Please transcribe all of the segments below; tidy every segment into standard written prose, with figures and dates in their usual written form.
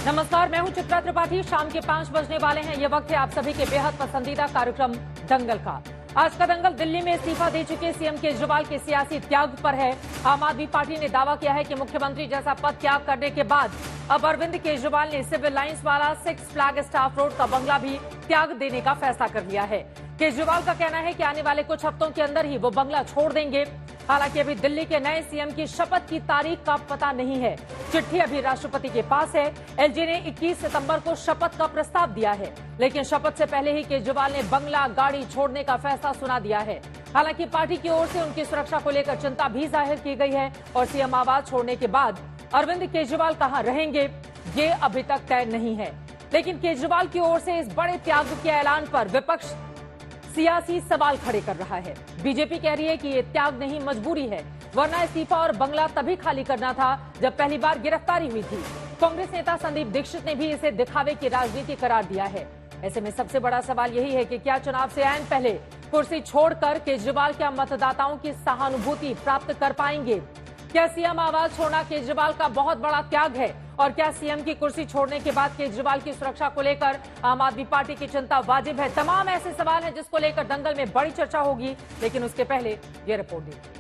नमस्कार, मैं हूं चित्रा त्रिपाठी। शाम के 5 बजने वाले हैं। ये वक्त है आप सभी के बेहद पसंदीदा कार्यक्रम दंगल का। आज का दंगल दिल्ली में इस्तीफा दे चुके सीएम केजरीवाल के सियासी त्याग पर है। आम आदमी पार्टी ने दावा किया है कि मुख्यमंत्री जैसा पद त्याग करने के बाद अब अरविंद केजरीवाल ने सिविल लाइंस वाला 6 फ्लैग स्टाफ रोड का बंगला भी त्याग देने का फैसला कर लिया है। केजरीवाल का कहना है कि आने वाले कुछ हफ्तों के अंदर ही वो बंगला छोड़ देंगे। हालांकि अभी दिल्ली के नए सीएम की शपथ की तारीख का पता नहीं है। चिट्ठी अभी राष्ट्रपति के पास है। एलजी ने 21 सितंबर को शपथ का प्रस्ताव दिया है, लेकिन शपथ से पहले ही केजरीवाल ने बंगला गाड़ी छोड़ने का फैसला सुना दिया है। हालांकि पार्टी की ओर से उनकी सुरक्षा को लेकर चिंता भी जाहिर की गई है और सीएम आवास छोड़ने के बाद अरविंद केजरीवाल कहां रहेंगे ये अभी तक तय नहीं है। लेकिन केजरीवाल की ओर से इस बड़े त्याग के ऐलान पर विपक्ष सियासी सवाल खड़े कर रहा है। बीजेपी कह रही है कि ये त्याग नहीं, मजबूरी है, वरना इस्तीफा और बंगला तभी खाली करना था जब पहली बार गिरफ्तारी हुई थी। कांग्रेस नेता संदीप दीक्षित ने भी इसे दिखावे की राजनीति करार दिया है। ऐसे में सबसे बड़ा सवाल यही है कि क्या चुनाव से ऐन पहले कुर्सी छोड़कर केजरीवाल क्या मतदाताओं की सहानुभूति प्राप्त कर पाएंगे? क्या सीएम आवास छोड़ना केजरीवाल का बहुत बड़ा त्याग है? और क्या सीएम की कुर्सी छोड़ने के बाद केजरीवाल की सुरक्षा को लेकर आम आदमी पार्टी की चिंता वाजिब है? तमाम ऐसे सवाल हैं जिसको लेकर दंगल में बड़ी चर्चा होगी, लेकिन उसके पहले ये रिपोर्ट देखिए।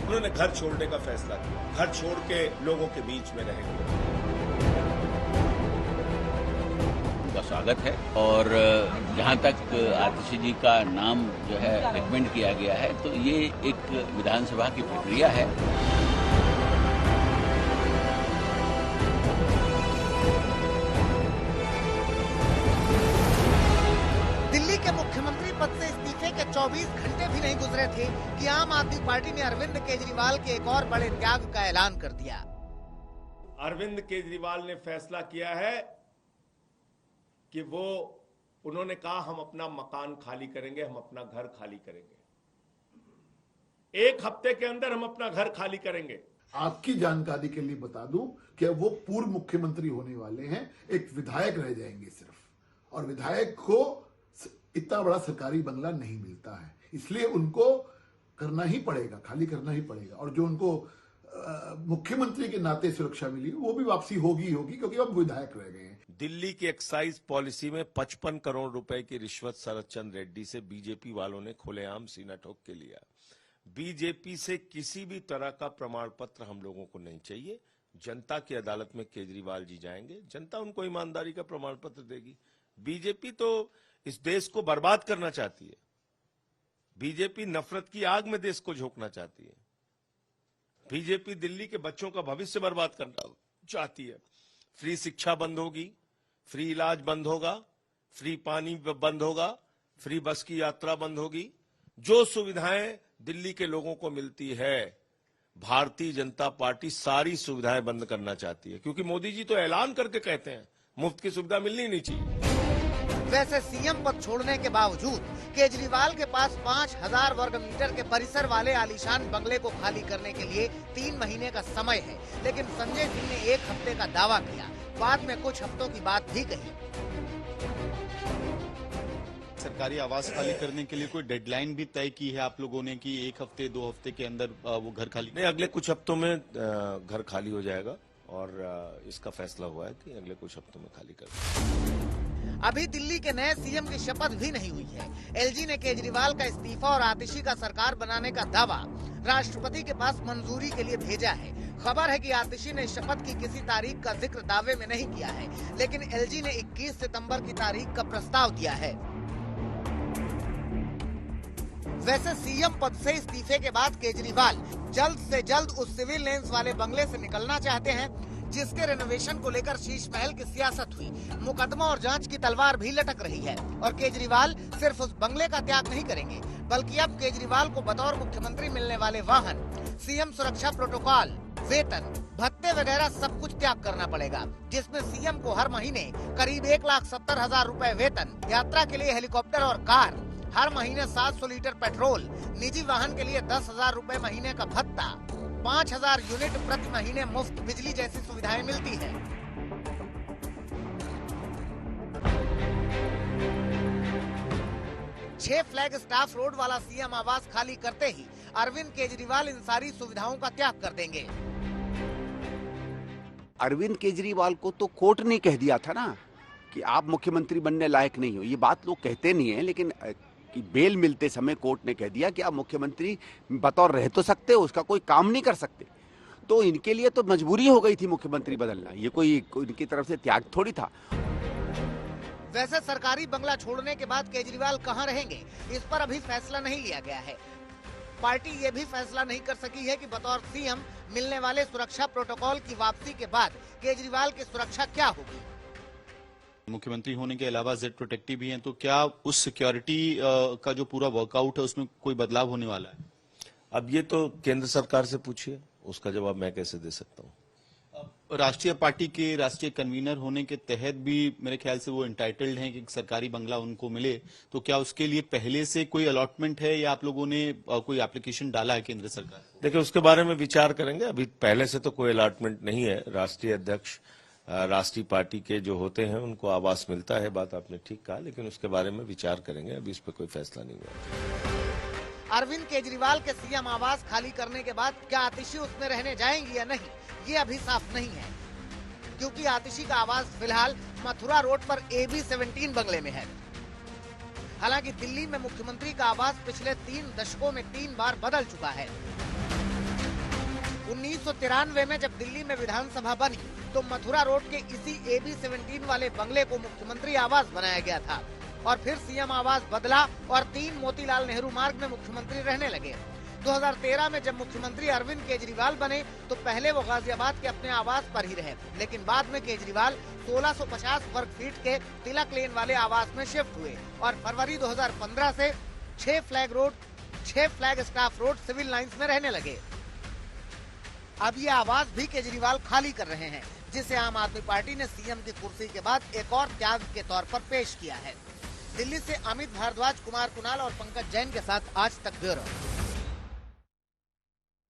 उन्होंने घर छोड़ने का फैसला किया, घर छोड़ के लोगों के बीच में रहेंगे। का स्वागत है और जहां तक आतिशी जी का नाम जो है रिकमेंड किया गया है, तो ये एक विधानसभा की प्रक्रिया है। दिल्ली के मुख्यमंत्री पद से इस्तीफे के 24 घंटे भी नहीं गुजरे थे कि आम आदमी पार्टी ने अरविंद केजरीवाल के एक और बड़े त्याग का ऐलान कर दिया। अरविंद केजरीवाल ने फैसला किया है कि उन्होंने कहा हम अपना मकान खाली करेंगे, हम अपना घर खाली करेंगे। 1 हफ्ते के अंदर हम अपना घर खाली करेंगे। आपकी जानकारी के लिए बता दूं कि वो पूर्व मुख्यमंत्री होने वाले हैं, एक विधायक रह जाएंगे सिर्फ, और विधायक को इतना बड़ा सरकारी बंगला नहीं मिलता है, इसलिए उनको करना ही पड़ेगा, खाली करना ही पड़ेगा। और जो उनको मुख्यमंत्री के नाते सुरक्षा मिली वो भी वापसी होगी क्योंकि अब विधायक रह गए हैं। दिल्ली की एक्साइज पॉलिसी में 55 करोड़ रुपए की रिश्वत शरद चंद्र रेड्डी से बीजेपी वालों ने खुलेआम सीना ठोक के लिया। बीजेपी से किसी भी तरह का प्रमाण पत्र हम लोगों को नहीं चाहिए। जनता की अदालत में केजरीवाल जी जाएंगे, जनता उनको ईमानदारी का प्रमाण पत्र देगी। बीजेपी तो इस देश को बर्बाद करना चाहती है। बीजेपी नफरत की आग में देश को झोंकना चाहती है। बीजेपी दिल्ली के बच्चों का भविष्य बर्बाद करना चाहती है। फ्री शिक्षा बंद होगी, फ्री इलाज बंद होगा, फ्री पानी बंद होगा, फ्री बस की यात्रा बंद होगी। जो सुविधाएं दिल्ली के लोगों को मिलती है, भारतीय जनता पार्टी सारी सुविधाएं बंद करना चाहती है, क्योंकि मोदी जी तो ऐलान करके कहते हैं मुफ्त की सुविधा मिलनी नहीं चाहिए। वैसे सीएम पद छोड़ने के बावजूद केजरीवाल के पास 5000 वर्ग मीटर के परिसर वाले आलीशान बंगले को खाली करने के लिए 3 महीने का समय है, लेकिन संजय सिंह ने 1 हफ्ते का दावा किया, बाद में कुछ हफ्तों की बात भी कही। सरकारी आवास खाली करने के लिए कोई डेडलाइन भी तय की है आप लोगों ने कि 1 हफ्ते 2 हफ्ते के अंदर वो घर खाली? नहीं, अगले कुछ हफ्तों में घर खाली हो जाएगा और इसका फैसला हुआ है कि अगले कुछ हफ्तों में खाली कर। अभी दिल्ली के नए सीएम की शपथ भी नहीं हुई है। एलजी ने केजरीवाल का इस्तीफा और आतिशी का सरकार बनाने का दावा राष्ट्रपति के पास मंजूरी के लिए भेजा है। खबर है कि आतिशी ने शपथ की किसी तारीख का जिक्र दावे में नहीं किया है, लेकिन एलजी ने 21 सितंबर की तारीख का प्रस्ताव दिया है। वैसे सीएम पद से इस्तीफे के बाद केजरीवाल जल्द से जल्द उस सिविल लाइंस वाले बंगले से निकलना चाहते हैं जिसके रेनोवेशन को लेकर शीश महल की सियासत हुई। मुकदमा और जांच की तलवार भी लटक रही है और केजरीवाल सिर्फ उस बंगले का त्याग नहीं करेंगे, बल्कि अब केजरीवाल को बतौर मुख्यमंत्री मिलने वाले वाहन, सीएम सुरक्षा प्रोटोकॉल, वेतन, भत्ते वगैरह सब कुछ त्याग करना पड़ेगा, जिसमें सीएम को हर महीने करीब 1,70,000 रुपए वेतन, यात्रा के लिए हेलीकॉप्टर और कार, हर महीने 700 लीटर पेट्रोल, निजी वाहन के लिए 10,000 रुपए महीने का भत्ता, 5,000 यूनिट प्रति महीने मुफ्त बिजली जैसी सुविधाएं मिलती है। 6 फ्लैग स्टाफ रोड वाला सीएम आवास खाली करते ही अरविंद केजरीवाल इन सारी सुविधाओं का त्याग कर देंगे। अरविंद केजरीवाल को तो कोर्ट ने कह दिया था ना कि आप मुख्यमंत्री बनने लायक नहीं हो। ये बात लोग कहते नहीं है, लेकिन कि बेल मिलते समय कोर्ट ने कह दिया कि आप मुख्यमंत्री बतौर रह तो सकते हो, उसका कोई काम नहीं कर सकते। तो इनके लिए तो मजबूरी हो गई थी मुख्यमंत्री बदलना, ये कोई इनकी तरफ से त्याग थोड़ी था। वैसे सरकारी बंगला छोड़ने के बाद केजरीवाल कहां रहेंगे, इस पर अभी फैसला नहीं लिया गया है। पार्टी ये भी फैसला नहीं कर सकी है कि बतौर सीएम मिलने वाले सुरक्षा प्रोटोकॉल की वापसी के बाद केजरीवाल की सुरक्षा क्या होगी। मुख्यमंत्री होने के अलावा जेड प्रोटेक्टिव भी हैं, तो क्या उस सिक्योरिटी का जो पूरा वर्कआउट है उसमें कोई बदलाव होने वाला है? अब ये तो केंद्र सरकार से पूछिए, उसका जवाब मैं कैसे दे सकता हूँ। राष्ट्रीय पार्टी के राष्ट्रीय कन्वीनर होने के तहत भी मेरे ख्याल से वो इंटाइटल्ड हैं कि सरकारी बंगला उनको मिले, तो क्या उसके लिए पहले से कोई अलॉटमेंट है या आप लोगों ने कोई एप्लीकेशन डाला है केंद्र सरकार को? देखिए, उसके बारे में विचार करेंगे। अभी पहले से तो कोई अलॉटमेंट नहीं है। राष्ट्रीय अध्यक्ष राष्ट्रीय पार्टी के जो होते हैं उनको आवास मिलता है, बात आपने ठीक कहा, लेकिन उसके बारे में विचार करेंगे। अभी इस पर कोई फैसला नहीं हुआ। अरविंद केजरीवाल के सीएम आवास खाली करने के बाद क्या आतिशी उसमें रहने जाएंगी या नहीं, ये अभी साफ नहीं है, क्योंकि आतिशी का आवास फिलहाल मथुरा रोड पर AB-17 बंगले में है। हालांकि दिल्ली में मुख्यमंत्री का आवास पिछले 3 दशकों में 3 बार बदल चुका है। 1993 में जब दिल्ली में विधानसभा बनी तो मथुरा रोड के इसी AB-17 वाले बंगले को मुख्यमंत्री आवास बनाया गया था और फिर सीएम आवास बदला और 3 मोतीलाल नेहरू मार्ग में मुख्यमंत्री रहने लगे। 2013 में जब मुख्यमंत्री अरविंद केजरीवाल बने तो पहले वो गाजियाबाद के अपने आवास पर ही रहे, लेकिन बाद में केजरीवाल 1650 वर्ग फीट के तिलक लेन वाले आवास में शिफ्ट हुए और फरवरी 2015 से 6 Flagstaff Road Civil Lines में रहने लगे। अब ये आवास भी केजरीवाल खाली कर रहे हैं, जिसे आम आदमी पार्टी ने सीएम की कुर्सी के बाद एक और त्याग के तौर पर पेश किया है। दिल्ली से अमित भारद्वाज, कुमार कुणाल और पंकज जैन के साथ आज तक ब्यूरो।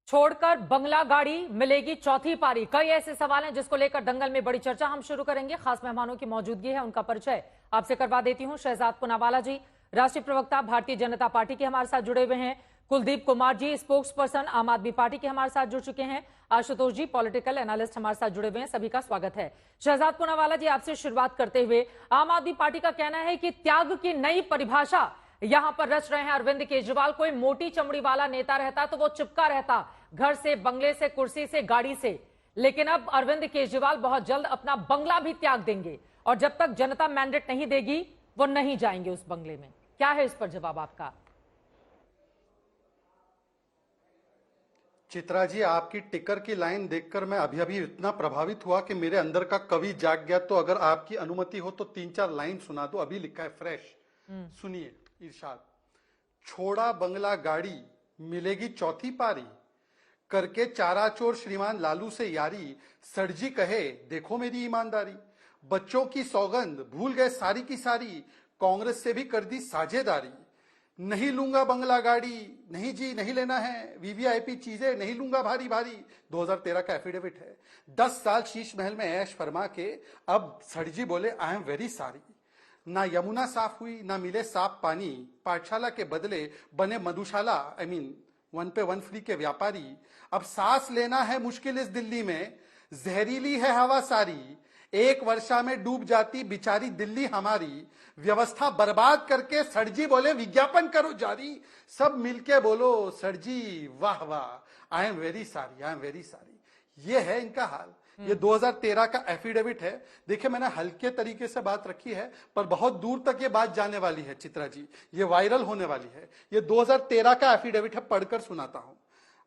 छोड़कर बंगला गाड़ी मिलेगी चौथी पारी, कई ऐसे सवाल हैं जिसको लेकर दंगल में बड़ी चर्चा हम शुरू करेंगे। खास मेहमानों की मौजूदगी है, उनका परिचय आपसे करवा देती हूं। शहजाद पूनावाला जी, राष्ट्रीय प्रवक्ता भारतीय जनता पार्टी के हमारे साथ जुड़े हुए हैं। कुलदीप कुमार जी, स्पोक्स पर्सन आम आदमी पार्टी के हमारे साथ जुड़ चुके हैं। आशुतोष जी, पॉलिटिकल एनालिस्ट हमारे साथ जुड़े हुए हैं। सभी का स्वागत है। शहजाद पूनावाला जी, आपसे शुरुआत करते हुए, आम आदमी पार्टी का कहना है कि त्याग की नई परिभाषा यहां पर रच रहे हैं अरविंद केजरीवाल। कोई मोटी चमड़ी वाला नेता रहता तो वो चिपका रहता घर से, बंगले से, कुर्सी से, गाड़ी से, लेकिन अब अरविंद केजरीवाल बहुत जल्द अपना बंगला भी त्याग देंगे और जब तक जनता मैंडेट नहीं देगी वो नहीं जाएंगे उस बंगले में। क्या है इस पर जवाब आपका? चित्रा जी, आपकी टिकर की लाइन देखकर मैं अभी अभी इतना प्रभावित हुआ कि मेरे अंदर का कवि जाग गया। तो अगर आपकी अनुमति हो तो 3-4 लाइन सुना दो। अभी लिखा है फ्रेश, सुनिए। इरशाद, छोड़ा बंगला गाड़ी मिलेगी चौथी पारी, करके चाराचोर श्रीमान लालू से यारी, सरजी कहे देखो मेरी ईमानदारी, बच्चों की सौगंध भूल गए सारी की सारी, कांग्रेस से भी कर दी साझेदारी, नहीं लूंगा बंगला गाड़ी, नहीं जी नहीं लेना है, वीवीआईपी चीजें नहीं लूंगा भारी भारी। 2013 का एफिडेविट है। 10 साल शीश महल में ऐश फरमा के अब सरजी बोले आई एम वेरी सॉरी। ना यमुना साफ हुई, ना मिले साफ पानी, पाठशाला के बदले बने मधुशाला, I mean 1 पे 1 फ्री के व्यापारी। अब सांस लेना है मुश्किल इस दिल्ली में, जहरीली है हवा सारी, एक वर्षा में डूब जाती बिचारी दिल्ली हमारी, व्यवस्था बर्बाद करके सरजी बोले विज्ञापन करो जारी, सब मिलके बोलो सरजी वाह वाह, I am very sorry, I am very sorry. ये है इनका हाल। ये 2013 का एफिडेविट है। देखिए, मैंने हल्के तरीके से बात रखी है पर बहुत दूर तक ये बात जाने वाली है चित्रा जी, ये वायरल होने वाली है। ये 2013 का एफिडेविट है, पढ़कर सुनाता हूं।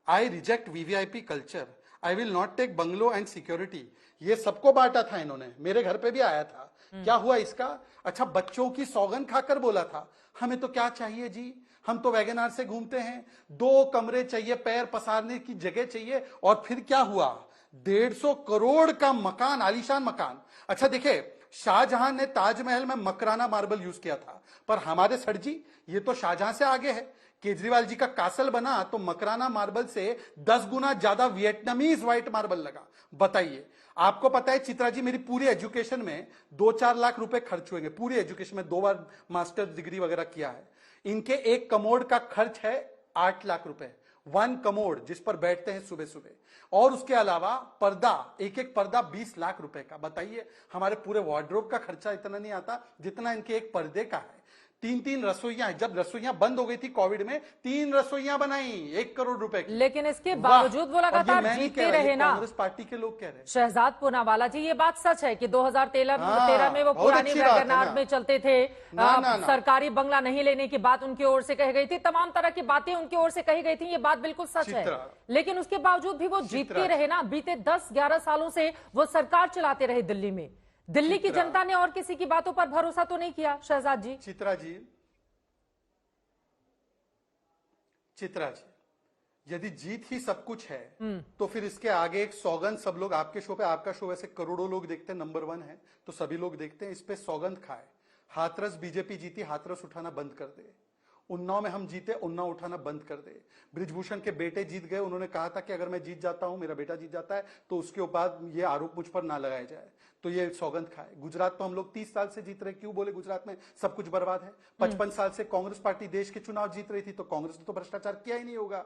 I reject VVIP culture, I will not take bungalow and security. ये सबको बांटा था इन्होंने, मेरे घर पे भी आया था। क्या हुआ इसका? अच्छा, बच्चों की सौगंध खाकर बोला था हमें तो क्या चाहिए जी, हम तो वैगनार से घूमते हैं, 2 कमरे चाहिए, पैर पसारने की जगह चाहिए। और फिर क्या हुआ? 150 करोड़ का मकान, आलीशान मकान। अच्छा देखिए, शाहजहां ने ताजमहल में मकराना मार्बल यूज किया था, पर हमारे सर जी ये तो शाहजहां से आगे है। केजरीवाल जी का कासल बना तो मकराना मार्बल से 10 गुना ज्यादा वियतनामीज व्हाइट मार्बल लगा। बताइए, आपको पता है चित्रा जी, मेरी पूरी एजुकेशन में 2-4 लाख रुपए खर्च हुए, पूरी एजुकेशन में 2 बार मास्टर्स डिग्री वगैरह किया है। इनके एक कमोड का खर्च है 8 लाख रुपए, 1 कमोड जिस पर बैठते हैं सुबह सुबह, और उसके अलावा पर्दा, एक पर्दा 20 लाख रुपए का। बताइए, हमारे पूरे वार्डरोब का खर्चा इतना नहीं आता जितना इनके एक पर्दे का है। 3-3 रसोइयां, जब रसोइयां बंद हो गई थी कोविड में, 3 रसोइयां बनाई 1 करोड़ रुपए की। लेकिन इसके बावजूद वो लगातार जीतते रहे ना। कांग्रेस पार्टी के लोग कह रहे हैं। शहजाद पूनावाला जी, ये बात सच है कि 2013 में वो पुरानी वैगनार में चलते थे, सरकारी बंगला नहीं लेने की बात उनकी ओर से कही गई थी, तमाम तरह की बातें उनकी ओर से कही गई थी, ये बात बिल्कुल सच है। लेकिन उसके बावजूद भी वो जीतते रहे ना। बीते 10-11 सालों से वो सरकार चलाते रहे दिल्ली में। दिल्ली की जनता ने और किसी की बातों पर भरोसा तो नहीं किया शहजाद जी। चित्रा जी, यदि जीत ही सब कुछ है तो फिर इसके आगे एक सौगंध सब लोग, आपके शो पे, आपका शो वैसे करोड़ों लोग देखते हैं, नंबर 1 है तो सभी लोग देखते हैं, इस पे सौगंध खाए। हाथरस बीजेपी जीती, हाथरस उठाना बंद कर दे। उन्नाव में हम जीते, उन्नाव उठाना बंद कर दे। बृजभूषण के बेटे जीत गए, उन्होंने कहा था कि अगर मैं जीत जाता हूं, मेरा बेटा जीत जाता है, तो उसके ऊपर ये आरोप मुझ पर ना लगाया जाए, तो ये सौगंध खाए। गुजरात तो हम लोग 30 साल से जीत रहे, क्यों बोले गुजरात में सब कुछ बर्बाद है? 55 साल से कांग्रेस पार्टी देश के चुनाव जीत रही थी, तो कांग्रेस ने तो भ्रष्टाचार किया ही नहीं होगा।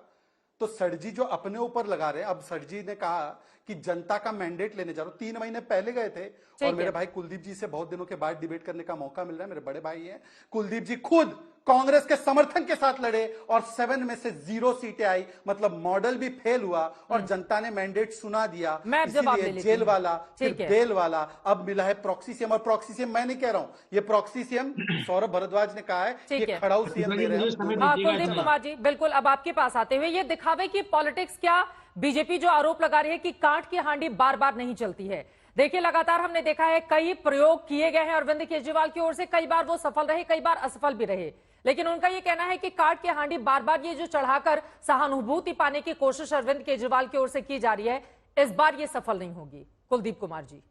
तो सड़जी जो अपने ऊपर लगा रहे, अब सड़जी ने कहा कि जनता का मैंडेट लेने जा रहा हूं। 3 महीने पहले गए थे, और मेरे भाई कुलदीप जी से बहुत दिनों के बाद डिबेट करने का मौका मिल रहा है, मेरे बड़े भाई हैं। कुलदीप जी खुद कांग्रेस के समर्थन के साथ लड़े और 7 में से 0 सीटें आई, मतलब मॉडल भी फेल हुआ और जनता ने मैंडेट सुना दिया। इसीलिए जेल वाला, फिर बेल वाला, अब मिला है प्रॉक्सी सीएम। और प्रॉक्सी सीएम मैं नहीं कह रहा हूं, ये प्रॉक्सी सीएम सौरभ भारद्वाज ने कहा है कि खड़ाऊ सीएम दे रहे हैं। कुलदीप कुमार जी, बिल्कुल अब आपके पास आते हुए, ये दिखावे की पॉलिटिक्स क्या बीजेपी जो आरोप लगा रही है कि कांट की हांडी बार बार नहीं चलती है। देखिए, लगातार हमने देखा है कई प्रयोग किए गए हैं अरविंद केजरीवाल की ओर से, कई बार वो सफल रहे, कई बार असफल भी रहे, लेकिन उनका ये कहना है कि काट की हांडी बार बार ये जो चढ़ाकर सहानुभूति पाने की कोशिश अरविंद केजरीवाल की ओर से की जा रही है, इस बार ये सफल नहीं होगी। कुलदीप कुमार जी,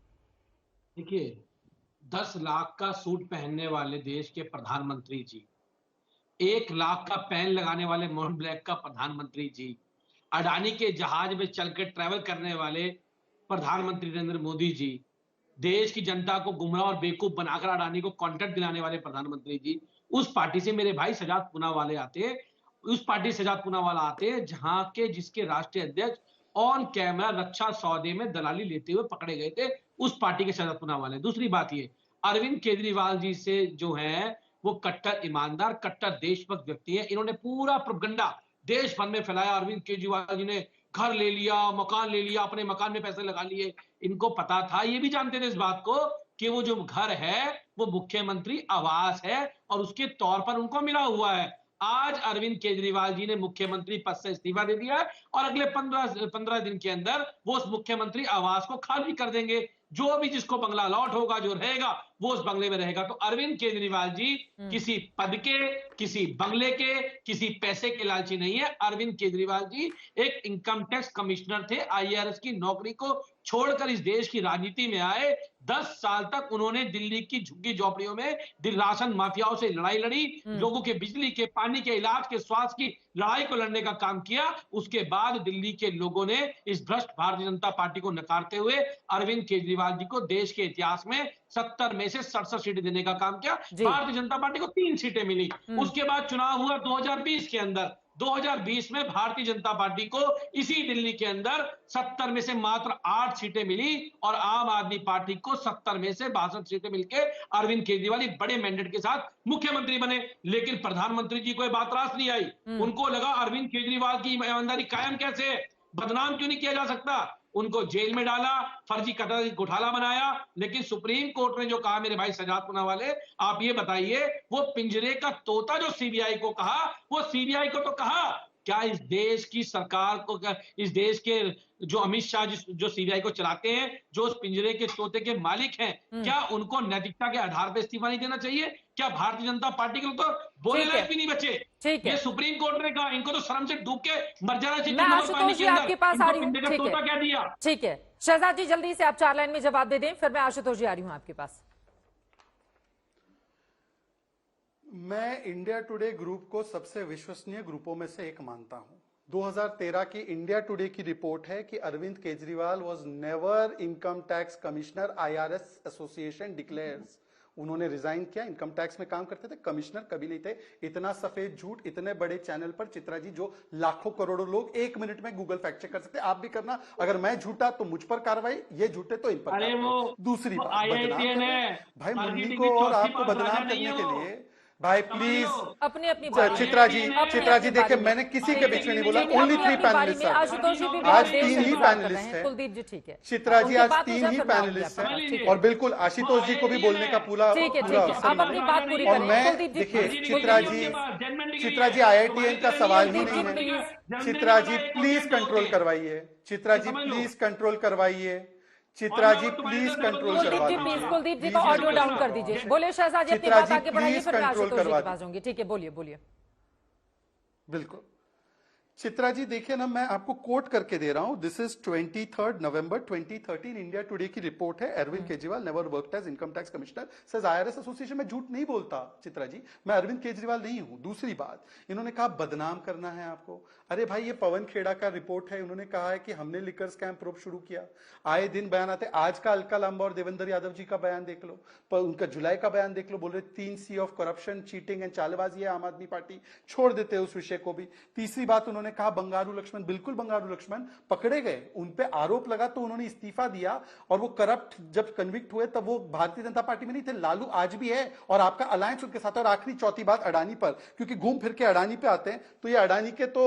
देखिए, 10 लाख का सूट पहनने वाले देश के प्रधानमंत्री जी, 1 लाख का पैन लगाने वाले मोहन ब्लैक का प्रधानमंत्री जी, अडानी के जहाज में चलकर ट्रैवल करने वाले प्रधानमंत्री नरेंद्र मोदी जी, देश की जनता को गुमराह और बेवकूफ बनाकर अडानी को कॉन्ट्रैक्ट दिलाने वाले प्रधानमंत्री जी, उस पार्टी से मेरे भाई सजाद पूनावाला आते हैं, उस पार्टी से सजाद पूनावाला आते हैं जहां के जिसके राष्ट्रीय अध्यक्ष ऑन कैमरा रक्षा सौदे में दलाली लेते हुए पकड़े गए थे, उस पार्टी के सजाद पूनावाला। दूसरी बात ये, अरविंद केजरीवाल जी से जो है वो कट्टर ईमानदार, कट्टर देशभक्त व्यक्ति है। इन्होंने पूरा प्रोपगंडा देश भर में फैलाया। अरविंद केजरीवाल जी ने घर ले लिया, मकान ले लिया, अपने मकान में पैसे लगा लिए। इनको पता था, ये भी जानते थे इस बात को कि वो जो घर है वो मुख्यमंत्री आवास है और उसके तौर पर उनको मिला हुआ है। आज अरविंद केजरीवाल जी ने मुख्यमंत्री पद से इस्तीफा दे दिया है और अगले 15 दिन के अंदर वो उस मुख्यमंत्री आवास को खाली कर देंगे। जो भी जिसको बंगला अलॉट होगा, जो रहेगा वो उस बंगले में रहेगा। तो अरविंद केजरीवाल जी किसी पद के, किसी बंगले के, किसी पैसे के लालची नहीं है। अरविंद केजरीवाल जी एक इनकम टैक्स कमिश्नर थे, IRS की नौकरी को छोड़कर इस देश की राजनीति में आए। 10 साल तक उन्होंने दिल्ली की झुग्गी झोपड़ियों में राशन माफियाओं से लड़ाई लड़ी, लोगों के बिजली के, पानी के, इलाज के, स्वास्थ्य की लड़ाई को लड़ने का काम किया। उसके बाद दिल्ली के लोगों ने इस भ्रष्ट भारतीय जनता पार्टी को नकारते हुए अरविंद केजरीवाल जी को देश के इतिहास में 70 में से 67 सीटें देने का काम किया। भारतीय जनता पार्टी को 3 सीटें मिली। उसके बाद चुनाव हुआ 2020 के अंदर। 2020 में भारतीय जनता पार्टी को इसी दिल्ली के अंदर 70 में से मात्र 8 सीटें मिली और आम आदमी पार्टी को 70 में से 62 सीटें मिलकर अरविंद केजरीवाल बड़े मैंडेट के साथ मुख्यमंत्री बने। लेकिन प्रधानमंत्री जी को यह बात रास नहीं आई। उनको लगा अरविंद केजरीवाल की ईमानदारी कायम कैसे है, बदनाम क्यों नहीं किया जा सकता। उनको जेल में डाला, फर्जी कतई घोटाला बनाया। लेकिन सुप्रीम कोर्ट ने जो कहा, मेरे भाई सजाद पूनावाले, आप ये बताइए, वो पिंजरे का तोता जो सीबीआई को कहा, वो सीबीआई को तो कहा, क्या इस देश की सरकार को, इस देश के जो अमित शाह जो सीबीआई को चलाते हैं, जो उस पिंजरे के तोते के मालिक हैं, क्या उनको नैतिकता के आधार पर इस्तीफा नहीं देना चाहिए? क्या भारतीय जनता पार्टी के लोग तो बोलने लायक भी नहीं बचे? ये सुप्रीम कोर्ट ने कहा, इनको तो शर्म से डूब के मर जाना चाहिए। मैं आशुतोष जी आपके पास आ रही हूँ। तोता क्या दिया? ठीक है शहजाद जी, जल्दी से आप 4 लाइन में जवाब दे दें, फिर मैं आशुतोष जी आ रही हूँ आपके पास। मैं इंडिया टुडे ग्रुप को सबसे विश्वसनीय ग्रुपों में से एक मानता हूं। 2013 की इंडिया टुडे की रिपोर्ट है कि Arvind Kejriwal was never income tax commissioner, IRS association declares. उन्होंने रिजाइन किया, इनकम टैक्स में काम करते थे, कमिश्नर कभी नहीं थे। इतना सफेद झूठ इतने बड़े चैनल पर चित्रा जी, जो लाखों करोड़ों लोग 1 मिनट में गूगल फैक्ट चेक कर सकते, आप भी करना। अगर मैं झूठा तो मुझ पर कार्रवाई, ये झूठे तो इन पर कार्रवाई। दूसरी बात, बदनाम करने भाई मुन्नी को और आपको बदनाम करने के लिए भाई प्लीज अपनी अपनी चित्रा जी देखिए, मैंने किसी के बीच में नहीं बोला। ओनली 3 पैनलिस्ट आज 3 ही पैनलिस्ट हैं। कुलदीप जी ठीक है, चित्रा जी आज 3 ही पैनलिस्ट हैं और बिल्कुल आशुतोष जी को भी बोलने का पूरा आप अपनी बात पूरी और मैं देखिए चित्रा जी IITN का सवाल ही नहीं है। चित्रा जी प्लीज कंट्रोल करवाइए, चित्रा जी प्लीज कंट्रोल करवाइए, चित्रा जी प्लीज कंट्रोल करवा दीजिए। कुलदीप जी को ऑडियो डाउन कर दीजिए। बोले शहजाद, अपनी बात आगे बढ़ाइए, फिर मैं आशुतोष जी के पास जाऊंगी। ठीक है, बोलिए। बिल्कुल चित्रा जी देखिए ना, मैं आपको कोट करके दे रहा हूं। This is 23 November 2013 India Today की रिपोर्ट है। Arvind Kejriwal never worked as income tax commissioner, says IRS association. मैं झूठ नहीं बोलता चित्रा जी, मैं अरविंद केजरीवाल नहीं हूं। दूसरी बात, इन्होंने कहा बदनाम करना है आपको। अरे भाई ये पवन खेड़ा का रिपोर्ट है, उन्होंने कहा है कि हमने लिकर स्कैम प्रोब शुरू किया। आए दिन बयान आते, आज का अलका लांबा और देवेंद्र यादव जी का बयान देख लो, पर उनका जुलाई का बयान देख लो, बोल रहे 3 C of corruption, cheating and चालबाजी है आम आदमी पार्टी। छोड़ देते हैं उस विषय को भी। तीसरी बात, उन्होंने कहा बंगारू लक्ष्मण, बिल्कुल बंगारू लक्ष्मण पकड़े गए, उन पे आरोप लगा तो उन्होंने इस्तीफा दिया, और वो करप्ट जब कन्विक्ट हुए तब वो भारतीय जनता पार्टी में नहीं थे। लालू आज भी है और आपका अलायंस उनके साथ। और आखिरी चौथी बात अडानी पर, क्योंकि घूम फिर के अडानी पे आते हैं, तो ये अडानी के तो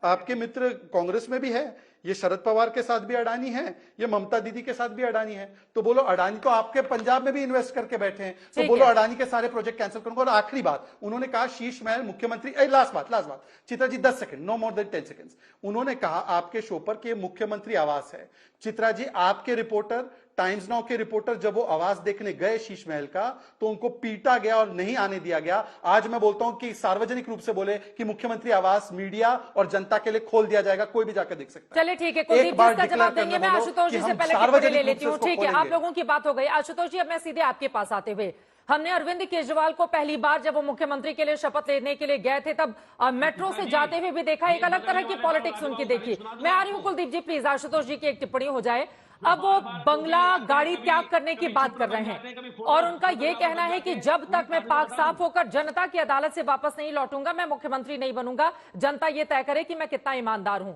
आपके मित्र कांग्रेस में भी है, ये शरद पवार के साथ भी अडानी है, ये ममता दीदी के साथ भी अडानी है। तो बोलो अडानी तो आपके पंजाब में भी इन्वेस्ट करके बैठे हैं, तो बोलो अडानी के सारे प्रोजेक्ट कैंसिल करूंगा। और आखिरी बात, उन्होंने कहा शीश महल मुख्यमंत्री, लास्ट बात Chitra ji 10 second, no more than 10 seconds. उन्होंने कहा आपके शो पर कि मुख्यमंत्री आवास है। चित्रा जी आपके रिपोर्टर, टाइम्स नाउ के रिपोर्टर जब वो आवास देखने गए शीश महल का, तो उनको पीटा गया और नहीं आने दिया गया। आज मैं बोलता हूं कि सार्वजनिक रूप से बोले कि मुख्यमंत्री आवास मीडिया और जनता के लिए खोल दिया जाएगा, कोई भी जाकर देख सकता है। चलिए ठीक है, कुलदीप जी इसका जवाब देंगे। मैं आशुतोष जी से पहले ले लेती हूँ। ठीक है, आप लोगों की बात हो गई। आशुतोष जी, अब मैं सीधे आपके पास आते हुए, हमने अरविंद केजरीवाल को पहली बार जब वो मुख्यमंत्री के लिए शपथ लेने के लिए गए थे तब मेट्रो से जाते हुए भी देखा, एक अलग तरह की पॉलिटिक्स उनकी देखी। मैं आ रही हूँ कुलदीप जी, प्लीज आशुतोष जी की एक टिप्पणी हो जाए। अब वो बंगला गाड़ी त्याग करने की बात कर रहे हैं और उनका ये कहना है कि जब तक मैं पाक साफ होकर जनता की अदालत से वापस नहीं लौटूंगा, मैं मुख्यमंत्री नहीं बनूंगा। जनता ये तय करे कि मैं कितना ईमानदार हूं।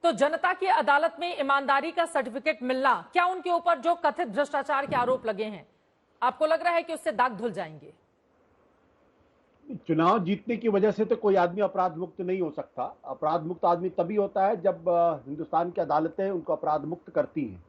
तो जनता की अदालत में ईमानदारी का सर्टिफिकेट मिलना, क्या उनके ऊपर जो कथित भ्रष्टाचार के आरोप लगे हैं, आपको लग रहा है कि उससे दाग धुल जाएंगे? चुनाव जीतने की वजह से तो कोई आदमी अपराध मुक्त नहीं हो सकता। अपराध मुक्त आदमी तभी होता है जब हिंदुस्तान की अदालतें उनको अपराध मुक्त करती हैं।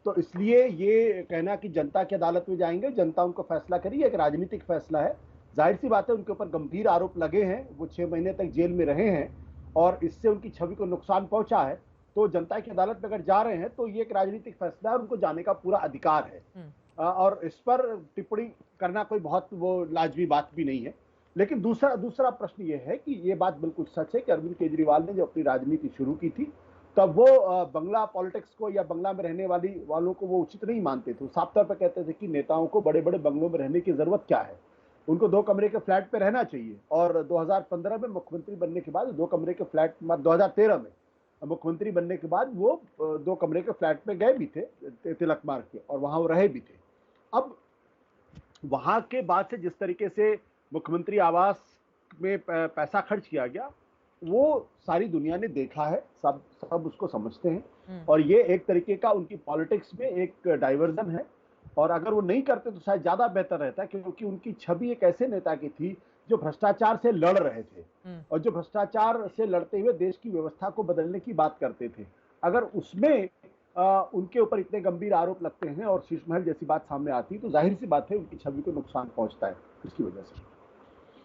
तो इसलिए ये कहना कि जनता की अदालत में जाएंगे, जनता उनको फैसला करेगी, एक राजनीतिक फैसला है। जाहिर सी बात है उनके ऊपर गंभीर आरोप लगे हैं, वो 6 महीने तक जेल में रहे हैं और इससे उनकी छवि को नुकसान पहुंचा है। तो जनता की अदालत में अगर जा रहे हैं तो ये एक राजनीतिक फैसला है, उनको जाने का पूरा अधिकार है और इस पर टिप्पणी करना कोई बहुत वो लाजमी बात भी नहीं है। लेकिन दूसरा प्रश्न ये है कि ये बात बिल्कुल सच है कि अरविंद केजरीवाल ने जब अपनी राजनीति शुरू की थी तब वो बंगला पॉलिटिक्स को या बंगला में रहने वालों को वो उचित नहीं मानते थे। साफ तौर पर कहते थे कि नेताओं को बड़े बड़े बंगलों में रहने की जरूरत क्या है, उनको 2 कमरे के फ्लैट पे रहना चाहिए। और 2015 में मुख्यमंत्री बनने के बाद 2 कमरे के फ्लैट, 2013 में मुख्यमंत्री बनने के बाद वो 2 कमरे के फ्लैट में गए भी थे तिलक मार्ग के, और वहां वो रहे भी थे। अब वहां के बाद से जिस तरीके से मुख्यमंत्री आवास में पैसा खर्च किया गया वो सारी दुनिया ने देखा है, सब उसको समझते हैं और ये एक तरीके का उनकी पॉलिटिक्स में एक डाइवर्जन है। और अगर वो नहीं करते तो शायद ज्यादा बेहतर रहता, क्योंकि उनकी छवि एक ऐसे नेता की थी जो भ्रष्टाचार से लड़ रहे थे और जो भ्रष्टाचार से लड़ते हुए देश की व्यवस्था को बदलने की बात करते थे। अगर उसमें उनके ऊपर इतने गंभीर आरोप लगते हैं और शीश महल जैसी बात सामने आती है तो जाहिर सी बात है उनकी छवि को नुकसान पहुंचता है इसकी वजह से।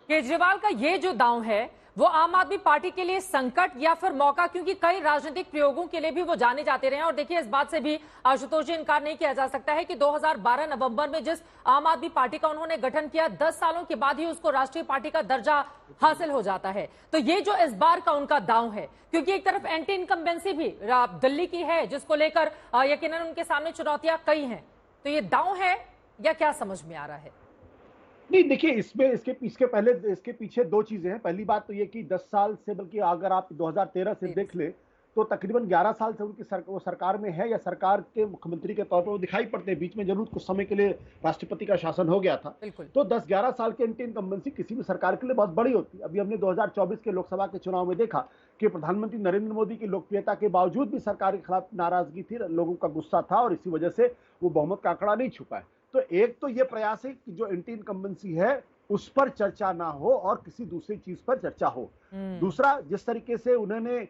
केजरीवाल का ये जो दांव है वो आम आदमी पार्टी के लिए संकट या फिर मौका, क्योंकि कई राजनीतिक प्रयोगों के लिए भी वो जाने जाते रहे हैं। और देखिए, इस बात से भी आशुतोष जी इनकार नहीं किया जा सकता है कि 2012 नवंबर में जिस आम आदमी पार्टी का उन्होंने गठन किया, 10 सालों के बाद ही उसको राष्ट्रीय पार्टी का दर्जा हासिल हो जाता है। तो ये जो इस बार का उनका दांव है, क्योंकि एक तरफ एंटी इनकम्बेंसी भी दिल्ली की है जिसको लेकर यकीनन उनके सामने चुनौतियां कई हैं, तो ये दांव है या क्या समझ में आ रहा है? नहीं, देखिए, इसमें इसके पीछे दो चीजें हैं। पहली बात तो ये कि 10 साल से, बल्कि अगर आप 2013 से देख ले तो तकरीबन 11 साल से उनकी वो सरकार में है, या सरकार के मुख्यमंत्री के तौर पर वो दिखाई पड़ते हैं। बीच में जरूर कुछ समय के लिए राष्ट्रपति का शासन हो गया था, तो 10-11 साल की एंटी इनकम्बेंसी किसी भी सरकार के लिए बहुत बड़ी होती है। अभी हमने 2024 के लोकसभा के चुनाव में देखा कि प्रधानमंत्री नरेंद्र मोदी की लोकप्रियता के बावजूद भी सरकार के खिलाफ नाराजगी थी, लोगों का गुस्सा था, और इसी वजह से वो बहुमत का आंकड़ा नहीं छुपा है। तो एक तो ये प्रयास है कि जो एंटी इनकम्बेंसी है उस पर चर्चा ना हो और किसी दूसरी चीज पर चर्चा हो। दूसरा, जिस तरीके से उन्होंने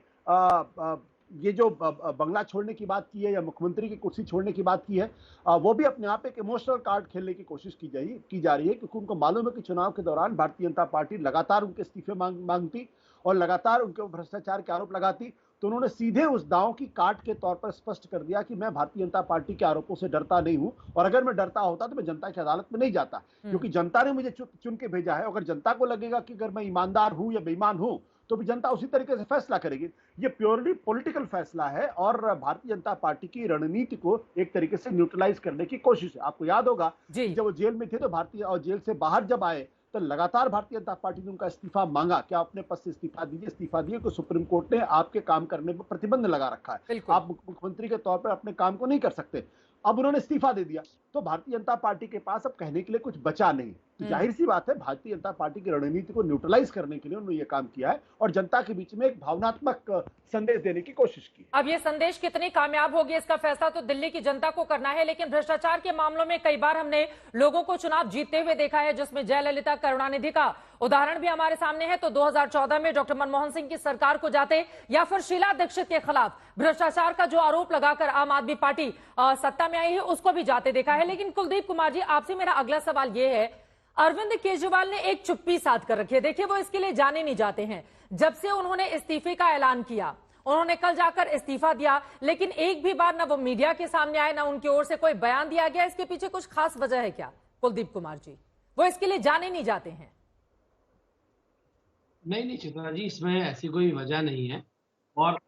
ये जो बंगला छोड़ने की बात की है या मुख्यमंत्री की कुर्सी छोड़ने की बात की है, वो भी अपने आप एक इमोशनल कार्ड खेलने की कोशिश की जा रही है, क्योंकि उनको मालूम है कि चुनाव के दौरान भारतीय जनता पार्टी लगातार उनके इस्तीफे मांगती और लगातार उनके ऊपर भ्रष्टाचार के आरोप लगाती। तो उन्होंने सीधे उस दांव की काट के तौर पर स्पष्ट कर दिया कि मैं भारतीय जनता पार्टी के आरोपों से डरता नहीं हूं, और अगर मैं डरता होता तो मैं जनता की अदालत में नहीं जाता, क्योंकि जनता ने मुझे चुन के भेजा है। अगर जनता को लगेगा कि अगर मैं ईमानदार हूं या बेईमान हूं तो भी जनता उसी तरीके से फैसला करेगी। ये प्योरली पॉलिटिकल फैसला है और भारतीय जनता पार्टी की रणनीति को एक तरीके से न्यूट्रलाइज करने की कोशिश है। आपको याद होगा जब वो जेल में थे तो भारतीय, और जेल से बाहर जब आए तो लगातार भारतीय जनता पार्टी ने उनका इस्तीफा मांगा, क्या अपने पद से इस्तीफा दिए, तो सुप्रीम कोर्ट ने आपके काम करने पर प्रतिबंध लगा रखा है, आप मुख्यमंत्री के तौर पर अपने काम को नहीं कर सकते। अब उन्होंने इस्तीफा दे दिया तो भारतीय जनता पार्टी के पास अब कहने के लिए कुछ बचा नहीं। तो जाहिर सी बात है, भारतीय जनता पार्टी की रणनीति को न्यूट्रलाइज करने के लिए उन्होंने ये काम किया है और जनता के बीच में एक भावनात्मक संदेश देने की कोशिश की। अब ये संदेश कितनी कामयाब होगी इसका फैसला तो दिल्ली की जनता को करना है, लेकिन भ्रष्टाचार के मामलों में कई बार हमने लोगों को चुनाव जीतते हुए देखा है, जिसमें जयललिता, करुणानिधि का उदाहरण भी हमारे सामने है। तो 2014 में डॉक्टर मनमोहन सिंह की सरकार को जाते, या फिर शीला दीक्षित के खिलाफ भ्रष्टाचार का जो आरोप लगाकर आम आदमी पार्टी सत्ता में आई है, उसको भी जाते देखा है। लेकिन कुलदीप कुमार जी, आपसे मेरा अगला सवाल यह है, अरविंद केजरीवाल ने एक चुप्पी साध कर रखी है। देखिए, वो इसके लिए जाने नहीं जाते हैं। जब से उन्होंने इस्तीफे का ऐलान किया, उन्होंने कल जाकर इस्तीफा दिया, लेकिन एक भी बार ना वो मीडिया के सामने आए, ना उनकी ओर से कोई बयान दिया गया। इसके पीछे कुछ खास वजह है क्या कुलदीप कुमार जी? वो इसके लिए जाने नहीं जाते हैं? नहीं चित्रा जी, इसमें ऐसी कोई वजह नहीं है। और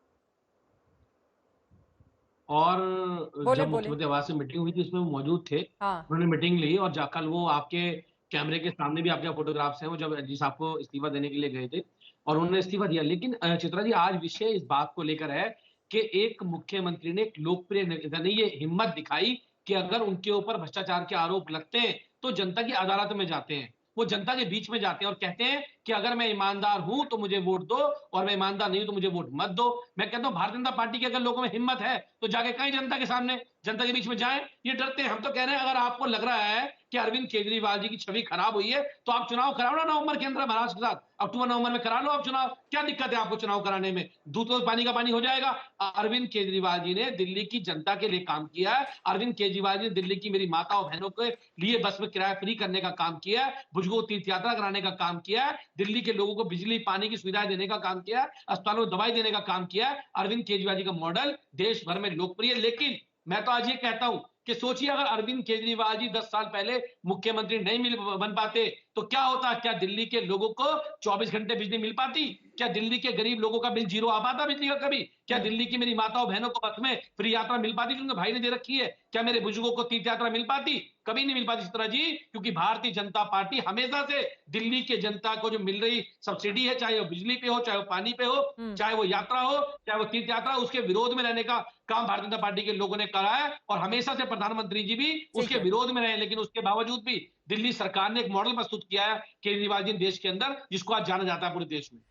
जब मुख्यमंत्री आवास में मीटिंग हुई थी उसमें वो मौजूद थे। उन्होंने मीटिंग ली और कल वो आपके कैमरे के सामने भी आपके फोटोग्राफ्स हैं, वो जब जिस आपको इस्तीफा देने के लिए गए थे और उन्होंने इस्तीफा दिया। लेकिन चित्रा जी, आज विषय इस बात को लेकर है कि एक मुख्यमंत्री ने, एक लोकप्रिय नेता ने ये हिम्मत दिखाई कि अगर उनके ऊपर भ्रष्टाचार के आरोप लगते हैं तो जनता की अदालत में जाते हैं, वो जनता के बीच में जाते हैं और कहते हैं कि अगर मैं ईमानदार हूं तो मुझे वोट दो और मैं ईमानदार नहीं हूं तो मुझे वोट मत दो। मैं कहता हूं भारतीय जनता पार्टी की अगर लोगों में हिम्मत है तो जाके कहीं जनता के सामने, जनता के बीच में जाएं। ये डरते हैं। हम तो कह रहे हैं, अगर आपको लग रहा है कि अरविंद केजरीवाल जी की छवि खराब हुई है तो आप चुनाव कराओ ना नवंबर के अंदर महाराष्ट्र के साथ, अक्टूबर नवंबर में करा लो आप चुनाव। क्या दिक्कत है आपको चुनाव कराने में? दूध तो पानी का पानी हो जाएगा। अरविंद केजरीवाल जी ने दिल्ली की जनता के लिए काम किया है। अरविंद केजरीवाल जी ने दिल्ली की मेरी माता और बहनों के लिए बस में किराया फ्री करने का काम किया है, बुजुर्गों को तीर्थ यात्रा कराने का काम किया है, दिल्ली के लोगों को बिजली पानी की सुविधाएं देने का काम किया है, अस्पतालों में दवाई देने का काम किया है। अरविंद केजरीवाल जी का मॉडल देश भर में लोकप्रिय। लेकिन मैं तो आज ये कहता हूं कि सोचिए, अगर अरविंद केजरीवाल जी 10 साल पहले मुख्यमंत्री नहीं बन पाते तो क्या होता? क्या दिल्ली के लोगों को 24 घंटे बिजली मिल पाती? क्या दिल्ली के गरीब लोगों का बिल जीरो आ पाता बिजली का कभी? क्या दिल्ली की मेरी माताओं बहनों को बस में फ्री यात्रा मिल पाती जो उनके भाई ने दे रखी है? क्या मेरे बुजुर्गों को तीर्थ यात्रा मिल पाती? कभी नहीं मिल पाती चित्रा जी, क्योंकि भारतीय जनता पार्टी हमेशा से दिल्ली के जनता को जो मिल रही सब्सिडी है, चाहे वो बिजली पे हो, चाहे वो पानी पे हो, चाहे वो यात्रा हो, चाहे वो तीर्थ यात्रा, उसके विरोध में रहने का काम भारतीय जनता पार्टी के लोगों ने करा है और हमेशा से प्रधानमंत्री जी भी उसके विरोध में रहे। लेकिन उसके बावजूद भी दिल्ली सरकार ने एक मॉडल प्रस्तुत किया है केजरीवाल जी देश के अंदर, जिसको आज जाना जाता है पूरे देश में।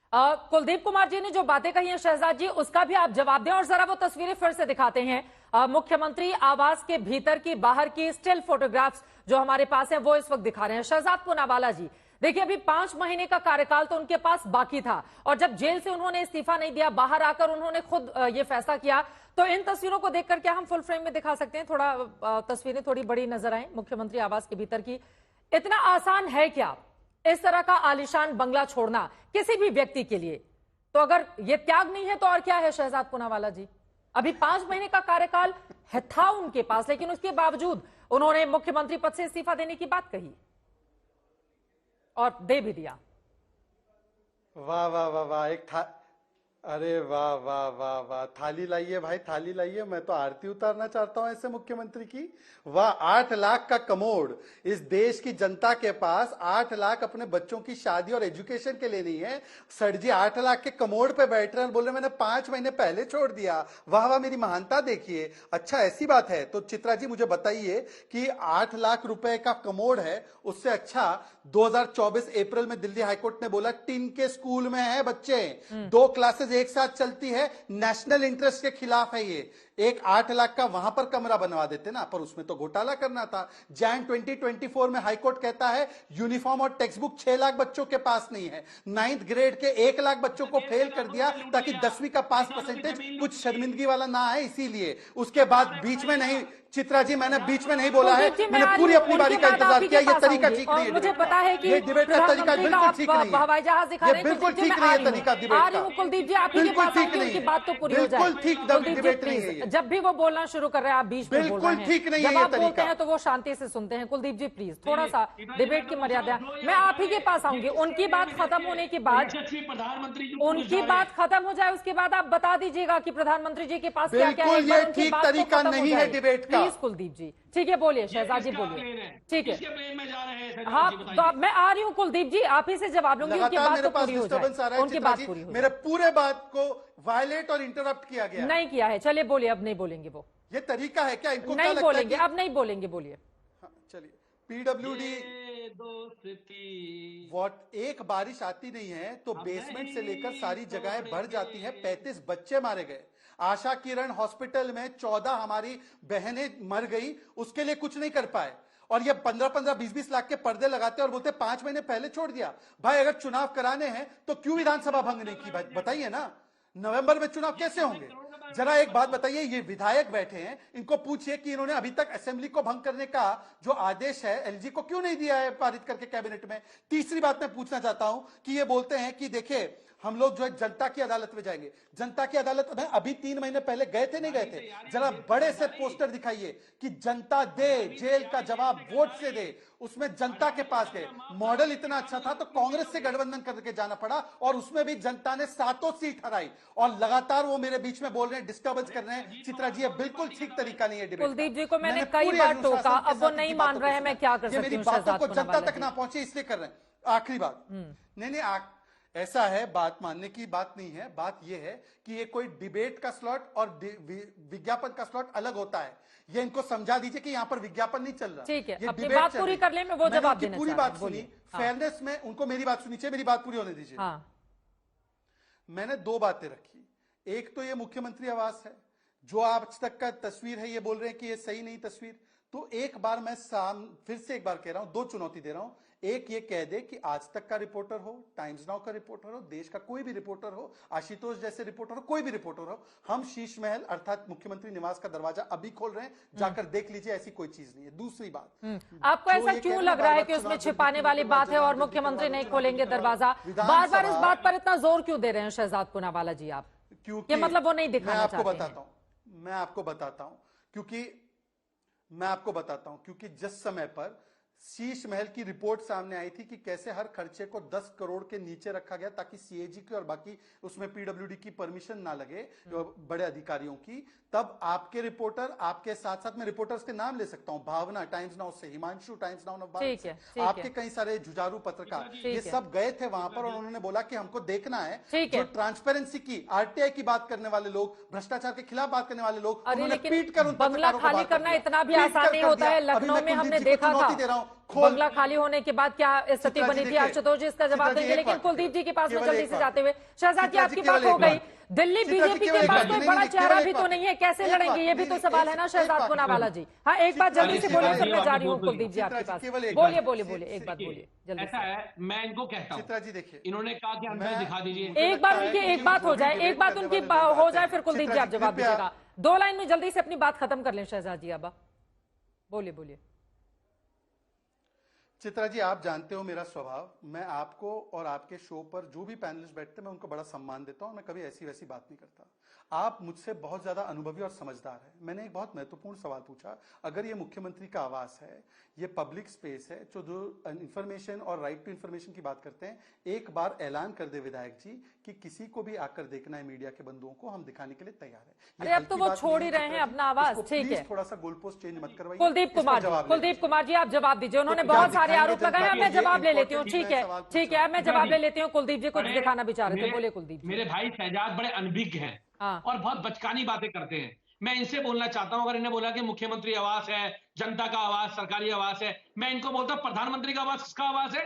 कुलदीप कुमार जी ने जो बातें कही हैं शहजाद जी, उसका भी आप जवाब दें और जरा वो तस्वीरें फिर से दिखाते हैं। मुख्यमंत्री आवास के भीतर की, बाहर की स्टिल फोटोग्राफ्स जो हमारे पास हैं वो इस वक्त दिखा रहे हैं। शहजाद पूनावाला जी, देखिए, अभी 5 महीने का कार्यकाल तो उनके पास बाकी था और जब जेल से उन्होंने इस्तीफा नहीं दिया, बाहर आकर उन्होंने खुद ये फैसला किया। तो इन तस्वीरों को देखकर क्या हम फुल फ्रेम में दिखा सकते हैं? थोड़ा तस्वीरें थोड़ी बड़ी नजर आए मुख्यमंत्री आवास के भीतर की। इतना आसान है क्या इस तरह का आलीशान बंगला छोड़ना किसी भी व्यक्ति के लिए? तो अगर ये त्याग नहीं है तो और क्या है शहजाद पूनावाला जी? अभी 5 महीने का कार्यकाल था उनके पास, लेकिन उसके बावजूद उन्होंने मुख्यमंत्री पद से इस्तीफा देने की बात कही और दे भी दिया। वाह वाह वाह वाह, अरे वाह वाह वाह वाह, थाली लाइए भाई, थाली लाइए। मैं तो आरती उतारना चाहता हूं ऐसे मुख्यमंत्री की। वाह, 8 लाख का कमोड़। इस देश की जनता के पास 8 लाख अपने बच्चों की शादी और एजुकेशन के लिए नहीं है। सर जी 8 लाख के कमोड़ पे बैठ रहे हैं, बोल रहे मैंने 5 महीने पहले छोड़ दिया। वाह वाह, मेरी महानता देखिए। अच्छा, ऐसी बात है तो चित्रा जी मुझे बताइए कि 8 लाख रुपए का कमोड़ है, उससे अच्छा 2024 अप्रैल में दिल्ली हाईकोर्ट ने बोला टिन के स्कूल में है बच्चे, 2 क्लासेस एक साथ चलती है, नेशनल इंटरेस्ट के खिलाफ है ये। एक 8 लाख का वहां पर कमरा बनवा देते ना, पर उसमें तो घोटाला करना था। जैन 2024 में हाईकोर्ट कहता है यूनिफॉर्म और टेक्स्ट बुक 6 लाख बच्चों के पास नहीं है। 9th ग्रेड के 1 लाख बच्चों को फेल कर दिया ताकि 10वीं का पास परसेंटेज कुछ शर्मिंदगी वाला ना है, इसीलिए। उसके बाद बीच में नहीं, चित्रा जी मैंने बीच में नहीं बोला है, मैंने पूरी अपनी बारी का इंतजार किया। ये तरीका ठीक नहीं है, मुझे पता है कि ये डिबेट का तरीका बिल्कुल ठीक नहीं है। हवाई जहाज दिखा रहे हैं, बिल्कुल ठीक नहीं है तरीका डिबेट का। कुलदीप जी आप ही के पास आऊंगी, उनकी बात तो पूरी हो जाए। बिल्कुल ठीक डिबेट नहीं है ये। जब भी वो बोलना शुरू कर रहे हैं आप बीच में बोल रहे हैं। बिल्कुल ठीक नहीं है जब ये आप बोलते तरीका। हैं तो वो शांति से सुनते हैं। कुलदीप जी प्लीज थोड़ा सा डिबेट की मर्यादा। मैं आप ही के पास आऊंगी, उनकी बात खत्म होने के बाद, उनकी बात खत्म हो जाए उसके बाद आप बता दीजिएगा कि प्रधानमंत्री जी के पास क्या क्या है। बिल्कुल ये ठीक तरीका नहीं है डिबेट का। प्लीज कुलदीप जी, ठीक है बोलिए, शहजाद जी बोलिए। ठीक है, हाँ तो अब मैं आ रही हूँ कुलदीप जी, आप ही से जवाब लूंगी, उनकी बात तो पूरी हो जाए, उनकी बात पूरी हो जाए। मेरे पूरे बात को वायलेट और इंटरप्ट किया गया। नहीं किया है, चलिए बोलिए, अब नहीं बोलेंगे वो। ये तरीका है क्या? इनको क्या नहीं लगता बोलेंगे, है कि... अब नहीं बोलेंगे, बोलिए। चलिए, पीडब्ल्यूडी वॉट, एक बारिश आती नहीं है तो बेसमेंट से लेकर सारी जगहें भर जाती हैं। 35 बच्चे मारे गए। आशा किरण हॉस्पिटल में 14 हमारी बहनें मर गई, उसके लिए कुछ नहीं कर पाए। और ये 15-15, 20-20 लाख के पर्दे लगाते और बोलते 5 महीने पहले छोड़ दिया। भाई अगर चुनाव कराने हैं तो क्यों विधानसभा भंग नहीं की? बताइए ना, नवंबर में चुनाव कैसे होंगे? जरा एक बात बताइए, ये विधायक बैठे हैं, इनको पूछिए कि इन्होंने अभी तक असेंबली को भंग करने का जो आदेश है एलजी को क्यों नहीं दिया है पारित करके कैबिनेट में। तीसरी बात मैं पूछना चाहता हूं कि ये बोलते हैं कि देखिए हम लोग जो है जनता की अदालत में जाएंगे। जनता की अदालत में अभी 3 महीने पहले गए थे, नहीं गए थे? जरा बड़े से पोस्टर दिखाइए कि जनता दे, जेल का जवाब वोट से दे। उसमें जनता के पास गए, मॉडल इतना अच्छा था तो कांग्रेस से गठबंधन करके जाना पड़ा और उसमें भी जनता ने 7 सीट हराई। और लगातार वो मेरे बीच में बोल रहे हैं, डिस्टर्बेंस कर रहे हैं। चित्रा जी, ये बिल्कुल ठीक तरीका नहीं है डिबेट। कुलदीप जी को मैंने कई बार टोका, अब वो नहीं मान रहे हैं, मैं क्या कर सकती हूं? मेरी बातों को जनता तक ना पहुंचे इसलिए कर रहे हैं। आखिरी बात, नहीं ऐसा है, बात मानने की बात नहीं है। बात यह है कि ये कोई डिबेट का स्लॉट और विज्ञापन का स्लॉट अलग होता है। ये इनको समझा दीजिए कि यहाँ पर विज्ञापन नहीं चल रहा। ठीक है, अपनी बात पूरी कर ले, मैं वो जवाब देना पूरी बात सुनी, फेयरनेस में उनको मेरी बात सुनी चाहिए, मेरी बात पूरी होने दीजिए। मैंने 2 बातें रखी। एक तो ये मुख्यमंत्री आवास है, जो आज तक का तस्वीर है, ये बोल रहे हैं कि ये सही नहीं तस्वीर। तो एक बार मैं फिर से एक बार कह रहा हूं, 2 चुनौती दे रहा हूं। एक ये कह दे कि आज तक का रिपोर्टर हो, टाइम्स नाउ का रिपोर्टर हो, देश का कोई भी रिपोर्टर हो, आशुतोष जैसे रिपोर्टर हो, कोई भी रिपोर्टर हो, हम शीश महल अर्थात मुख्यमंत्री निवास का दरवाजा अभी खोल रहे हैं, जाकर देख लीजिए, ऐसी कोई चीज नहीं है। दूसरी बात, आपको ऐसा क्यों लग रहा है कि उसमें छिपाने वाली बात है और मुख्यमंत्री नहीं खोलेंगे दरवाजा? बार बार इस बात पर इतना जोर क्यों दे रहे हैं शहजाद पूनावाला जी आप? क्योंकि मतलब वो नहीं दिखाना चाहते हैं। मैं आपको बताता हूं क्योंकि जिस समय पर शीश महल की रिपोर्ट सामने आई थी कि कैसे हर खर्चे को 10 करोड़ के नीचे रखा गया ताकि सीएजी की और बाकी उसमें पीडब्ल्यूडी की परमिशन ना लगे, बड़े अधिकारियों की, तब आपके रिपोर्टर, आपके साथ साथ मैं रिपोर्टर्स के नाम ले सकता हूं, भावना टाइम्स नाउ से, हिमांशु टाइम्स नाउ से, आपके कई सारे जुझारू पत्रकार, ये सब गए थे वहां पर और उन्होंने बोला कि हमको देखना है जो ट्रांसपेरेंसी की, आरटीआई की बात करने वाले लोग, भ्रष्टाचार के खिलाफ बात करने वाले लोग, उन्होंने पीट कर उन बंगला खाली करना इतना भी आसान नहीं होता है। लखनऊ में हमने देखा था बंगला खाली होने के बाद क्या स्थिति बनी थी। आशुतोष जी इसका जवाब देंगे, लेकिन कुलदीप जी के पास में जल्दी से जाते हुए, शहजाद जी आपकी बात हो गई। दिल्ली बीजेपी के पास कोई बड़ा चेहरा भी तो नहीं है, कैसे लड़ेंगे? ये भी तो सवाल है ना शहजाद पूनावाला जी। हाँ एक बात जल्दी से बोलिए, फिर मैं जा रही हूँ कुलदीप जी आपके पास। बोलिए एक बात बोलिए जल्दी। ऐसा है, मैं इनको कहता हूँ, चित्रा जी देखिए, इन्होंने कहा कि हमें दिखा दीजिए। एक बार उनकी एक बात हो जाए, एक बात उनकी हो जाए, फिर कुलदीप जी आप जवाब दीजिएगा। 2 लाइन में जल्दी से अपनी बात खत्म कर लें शहजाद जी। अब बोलिए। चित्रा जी, आप जानते हो मेरा स्वभाव, मैं आपको और आपके शो पर जो भी पैनलिस्ट बैठते हैं मैं उनको बड़ा सम्मान देता हूं, मैं कभी ऐसी वैसी बात नहीं करता। आप मुझसे बहुत ज्यादा अनुभवी और समझदार हैं। मैंने एक बहुत महत्वपूर्ण सवाल पूछा, अगर ये मुख्यमंत्री का आवास है, ये पब्लिक स्पेस है, जो इंफॉर्मेशन और राइट टू इंफॉर्मेशन की बात करते हैं, एक बार ऐलान कर दे विधायक जी कि किसी को भी आकर देखना है मीडिया के बंधुओं को, हम दिखाने के लिए तैयार है। अरे अब तो वो छोड़ ही रहे हैं अपना आवाज, ठीक है। थोड़ा सा गोल पोस्ट चेंज मत करवाइए। कुलदीप कुमार जी आप जवाब दीजिए, उन्होंने बहुत सारे आरोप लगाए, मैं जवाब ले लेती हूँ। ठीक है, मैं जवाब ले लेती हूँ। कुलदीप जी कुछ दिखाना भी चाह रहे थे, बोले कुलदीप। मेरे भाई शहजाद बड़े अनभिज्ञ हैं और बहुत बचकानी बातें करते हैं। मैं इनसे बोलना चाहता हूं, अगर इन्हें बोला कि मुख्यमंत्री आवास है, जनता का आवास, सरकारी आवास है, मैं इनको बोलता हूं प्रधानमंत्री का आवास किसका आवास है?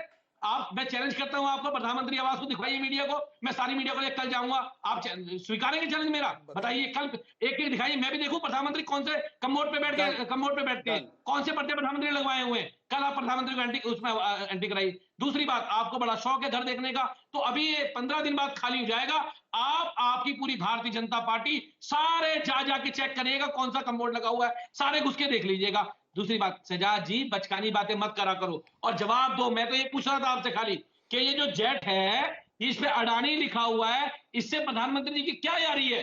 मैं चैलेंज करता हूं आपको, प्रधानमंत्री आवास को दिखाइए मीडिया को। मैं सारी मीडिया को लेकर कल जाऊंगा, आप स्वीकारेंगे चैलेंज मेरा? बताइए, कल एक दिखाइए, मैं भी देखूं प्रधानमंत्री कौन से कमोड पे बैठते हैं, कौन से पर्दे प्रधानमंत्री लगवाए हुए हैं। कल आप प्रधानमंत्री को उसमें एंट्री कराइए। दूसरी बात, आपको बड़ा शौक है घर देखने का, तो अभी ये 15 दिन बाद खाली हो जाएगा। आपकी पूरी भारतीय जनता पार्टी सारे जाके चेक करिएगा कौन सा कमोड लगा हुआ है, सारे घुस के देख लीजिएगा। दूसरी बात, शहजाद जी बचकानी बातें मत करा करो और जवाब दो। मैं तो ये पूछ रहा था आपसे खाली कि ये जो जेट है इस पे अडानी लिखा हुआ है, इससे प्रधानमंत्री जी की क्या यारी है?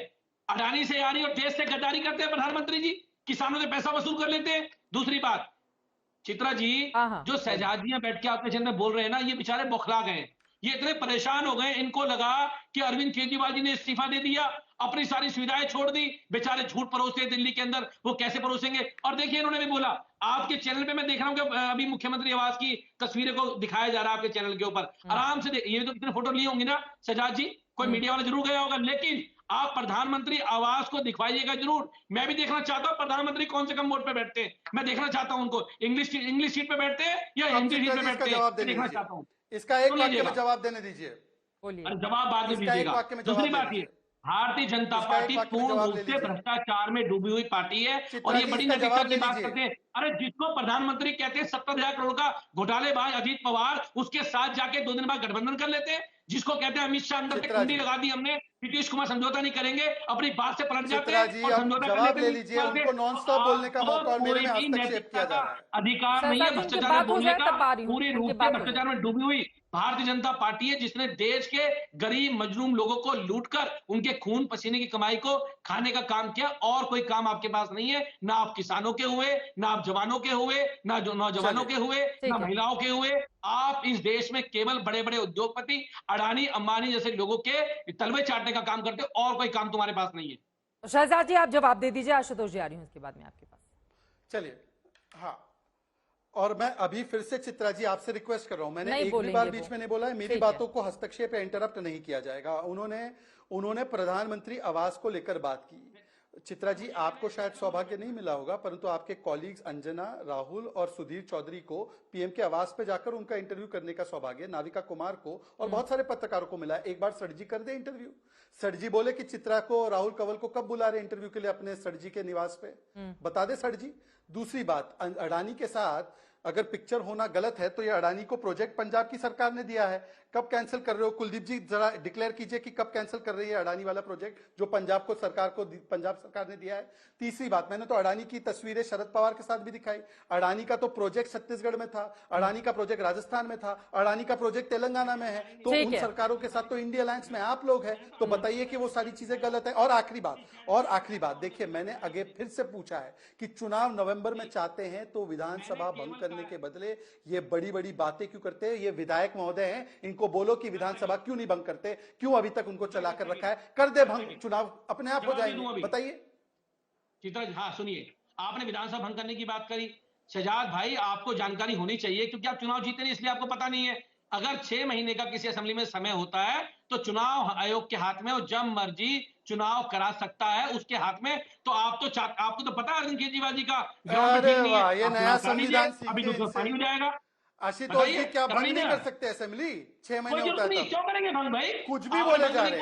अडानी से यारी और देश से गद्दारी करते हैं प्रधानमंत्री जी, किसानों से पैसा वसूल कर लेते हैं। दूसरी बात, चित्रा जी जो शहजादियां बैठ के आपके चैनल में बोल रहे हैं ना, ये बेचारे बौखला गए, ये इतने परेशान हो गए, इनको लगा कि अरविंद केजरीवाल जी ने इस्तीफा दे दिया, अपनी सारी सुविधाएं छोड़ दी, बेचारे झूठ परोसते हैं दिल्ली के अंदर, वो कैसे परोसेंगे? और देखिए इन्होंने भी बोला, आपके चैनल पे मैं देख रहा हूं कि अभी मुख्यमंत्री आवास की तस्वीरें को दिखाया जा रहा है आपके चैनल के ऊपर, आराम से ये तो कितने फोटो लिए होंगे ना शहजाद जी, कोई मीडिया वाला जरूर गया होगा, लेकिन आप प्रधानमंत्री आवास को दिखवाइएगा जरूर। मैं भी देखना चाहता हूँ प्रधानमंत्री कौन से कमोड पे बैठते हैं, मैं देखना चाहता हूँ उनको, इंग्लिश सीट पे बैठते हैं या हिंदी सीट पे बैठते हैं, देखना चाहता हूँ। इसका एक वाक्य में जवाब देने दीजिए। जवाब बाद में दीजिएगा। दूसरी बात ये, भारतीय जनता पार्टी पूर्ण रूप से भ्रष्टाचार में डूबी हुई पार्टी है और ये बड़ी नैतिकता की बात करते हैं। अरे जिसको प्रधानमंत्री कहते हैं 70,000 करोड़ का घोटालेबाज अजीत पवार, उसके साथ जाके 2 दिन बाद गठबंधन कर लेते हैं। जिसको कहते हैं अमित शाह अंदर से कुंडी लगा दी हमने, नीतीश कुमार समझौता नहीं करेंगे, अपनी बात से पलट जाते हैं और समझौता जवाब ले लीजिए। उनको नॉन स्टॉप बोलने का मौका और मेरे में हस्तक्षेप किया जा रहा है। अधिकार नहीं है भ्रष्टाचार बोलने का। पूरी रूप से भ्रष्टाचार में डूबी हुई भारतीय जनता पार्टी है, जिसने देश के गरीब मजलूम लोगों को लूटकर उनके खून पसीने की कमाई को खाने का काम किया, और कोई काम आपके पास नहीं है। ना आप किसानों के हुए, ना आप जवानों के हुए, ना नौजवानों के हुए, ना महिलाओं के हुए। आप इस देश में केवल बड़े बड़े उद्योगपति अडानी अंबानी जैसे लोगों के तलवे चाटने का काम करते हो, और कोई काम तुम्हारे पास नहीं है। शहजाद जी आप जवाब दे दीजिए, आशुतोष जी आ रही हूं इसके बाद में आपके पास। चलिए, हाँ, और मैं अभी फिर से चित्रा जी आपसे रिक्वेस्ट कर रहा हूं, मैंने एक भी बार बीच में नहीं बोला है, मेरी बातों को हस्तक्षेप या इंटरप्ट नहीं किया जाएगा। उन्होंने प्रधानमंत्री आवास को लेकर बात की। चित्रा जी, आपको शायद सौभाग्य नहीं मिला होगा, परंतु आपके कॉलीग्स अंजना, राहुल और सुधीर चौधरी को पीएम के आवास पे जाकर उनका इंटरव्यू करने का सौभाग्य नाविका कुमार को और बहुत सारे पत्रकारों को मिला। एक बार सड़जी कर दे इंटरव्यू। सड़जी बोले कि चित्रा को, राहुल कंवल को कब बुला रहे इंटरव्यू के लिए अपने सड़जी के निवास पे, बता दे सड़जी। दूसरी बात, अडानी के साथ अगर पिक्चर होना गलत है तो ये अडानी को प्रोजेक्ट पंजाब की सरकार ने दिया है, कब कैंसिल कर रहे हो? कुलदीप जी जरा डिक्लेयर कीजिए कि कब कैंसिल कर रही है अडानी वाला प्रोजेक्ट जो पंजाब सरकार ने दिया है। तीसरी बात, मैंने तो अडानी की तस्वीरें शरद पवार के साथ भी दिखाई। अडानी का तो प्रोजेक्ट छत्तीसगढ़ में था, अडानी का प्रोजेक्ट राजस्थान में था, अडानी का प्रोजेक्ट तेलंगाना में है, तो उन सरकारों के साथ तो इंडिया अलायंस में आप लोग हैं, तो बताइए कि वो सारी चीजें गलत है। और आखिरी बात, देखिए मैंने आगे फिर से पूछा है कि चुनाव नवंबर में चाहते हैं तो विधानसभा भंग करने के बदले ये बड़ी बड़ी बातें क्यों करते हैं? ये विधायक महोदय हैं, इनको बोलो कि विधानसभा क्यों नहीं भंग करते, क्यों अभी तक उनको चलाकर रखा है? कर दे भंग, चुनाव अपने आप हो जाएंगे। बताइए चित्रा जी। हाँ सुनिए, आपने विधानसभा भंग करने की बात करी, शहजाद भाई आपको जानकारी होनी चाहिए क्योंकि आप चुनाव जीते नहीं इसलिए आपको पता नहीं है। अगर 6 महीने का किसी असेंबली में समय होता है तो चुनाव आयोग के हाथ में, और जब मर्जी चुनाव करा सकता है उसके हाथ में। तो आपको तो पता है अरविंद केजरीवाल जी का ग्राउंड ठीक नहीं है, ये नया संविधान अभी तो पानी हो जाएगा। आशुतोष जी, क्या भंग नहीं कर सकते असेंबली? 6 महीने होता है, क्यों करेंगे भंग भाई? कुछ भी बोले जा रहे हैं,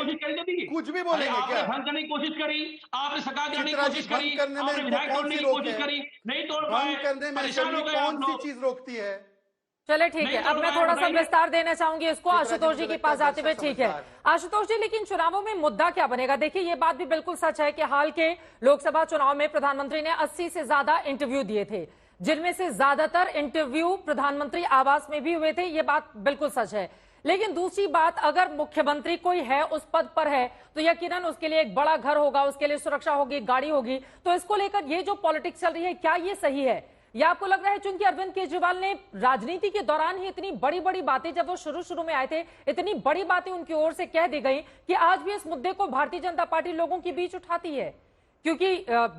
कुछ भी बोलेंगे क्या? भंग करने की कोशिश करी आपने, सरकार करने की कोशिश करी, करने में कौन सी कोशिश करी, नहीं तोड़ पाए, करने में कौन सी चीज रोकती है? चले ठीक है, अब मैं थोड़ा सा विस्तार देना चाहूंगी इसको आशुतोष जी के पास आते हुए। ठीक है आशुतोष जी, लेकिन चुनावों में मुद्दा क्या बनेगा? देखिए ये बात भी बिल्कुल सच है कि हाल के लोकसभा चुनाव में प्रधानमंत्री ने 80 से ज्यादा इंटरव्यू दिए थे, जिनमें से ज्यादातर इंटरव्यू प्रधानमंत्री आवास में भी हुए थे। ये बात बिल्कुल सच है। लेकिन दूसरी बात, अगर मुख्यमंत्री कोई है, उस पद पर है, तो यकीनन उसके लिए एक बड़ा घर होगा, उसके लिए सुरक्षा होगी, गाड़ी होगी। तो इसको लेकर ये जो पॉलिटिक्स चल रही है, क्या ये सही है? या आपको लग रहा है चूंकि अरविंद केजरीवाल ने राजनीति के दौरान ही इतनी बड़ी बड़ी बातें, जब वो शुरू में आए थे, इतनी बड़ी बातें उनकी ओर से कह दी गई कि आज भी इस मुद्दे को भारतीय जनता पार्टी लोगों के बीच उठाती है? क्योंकि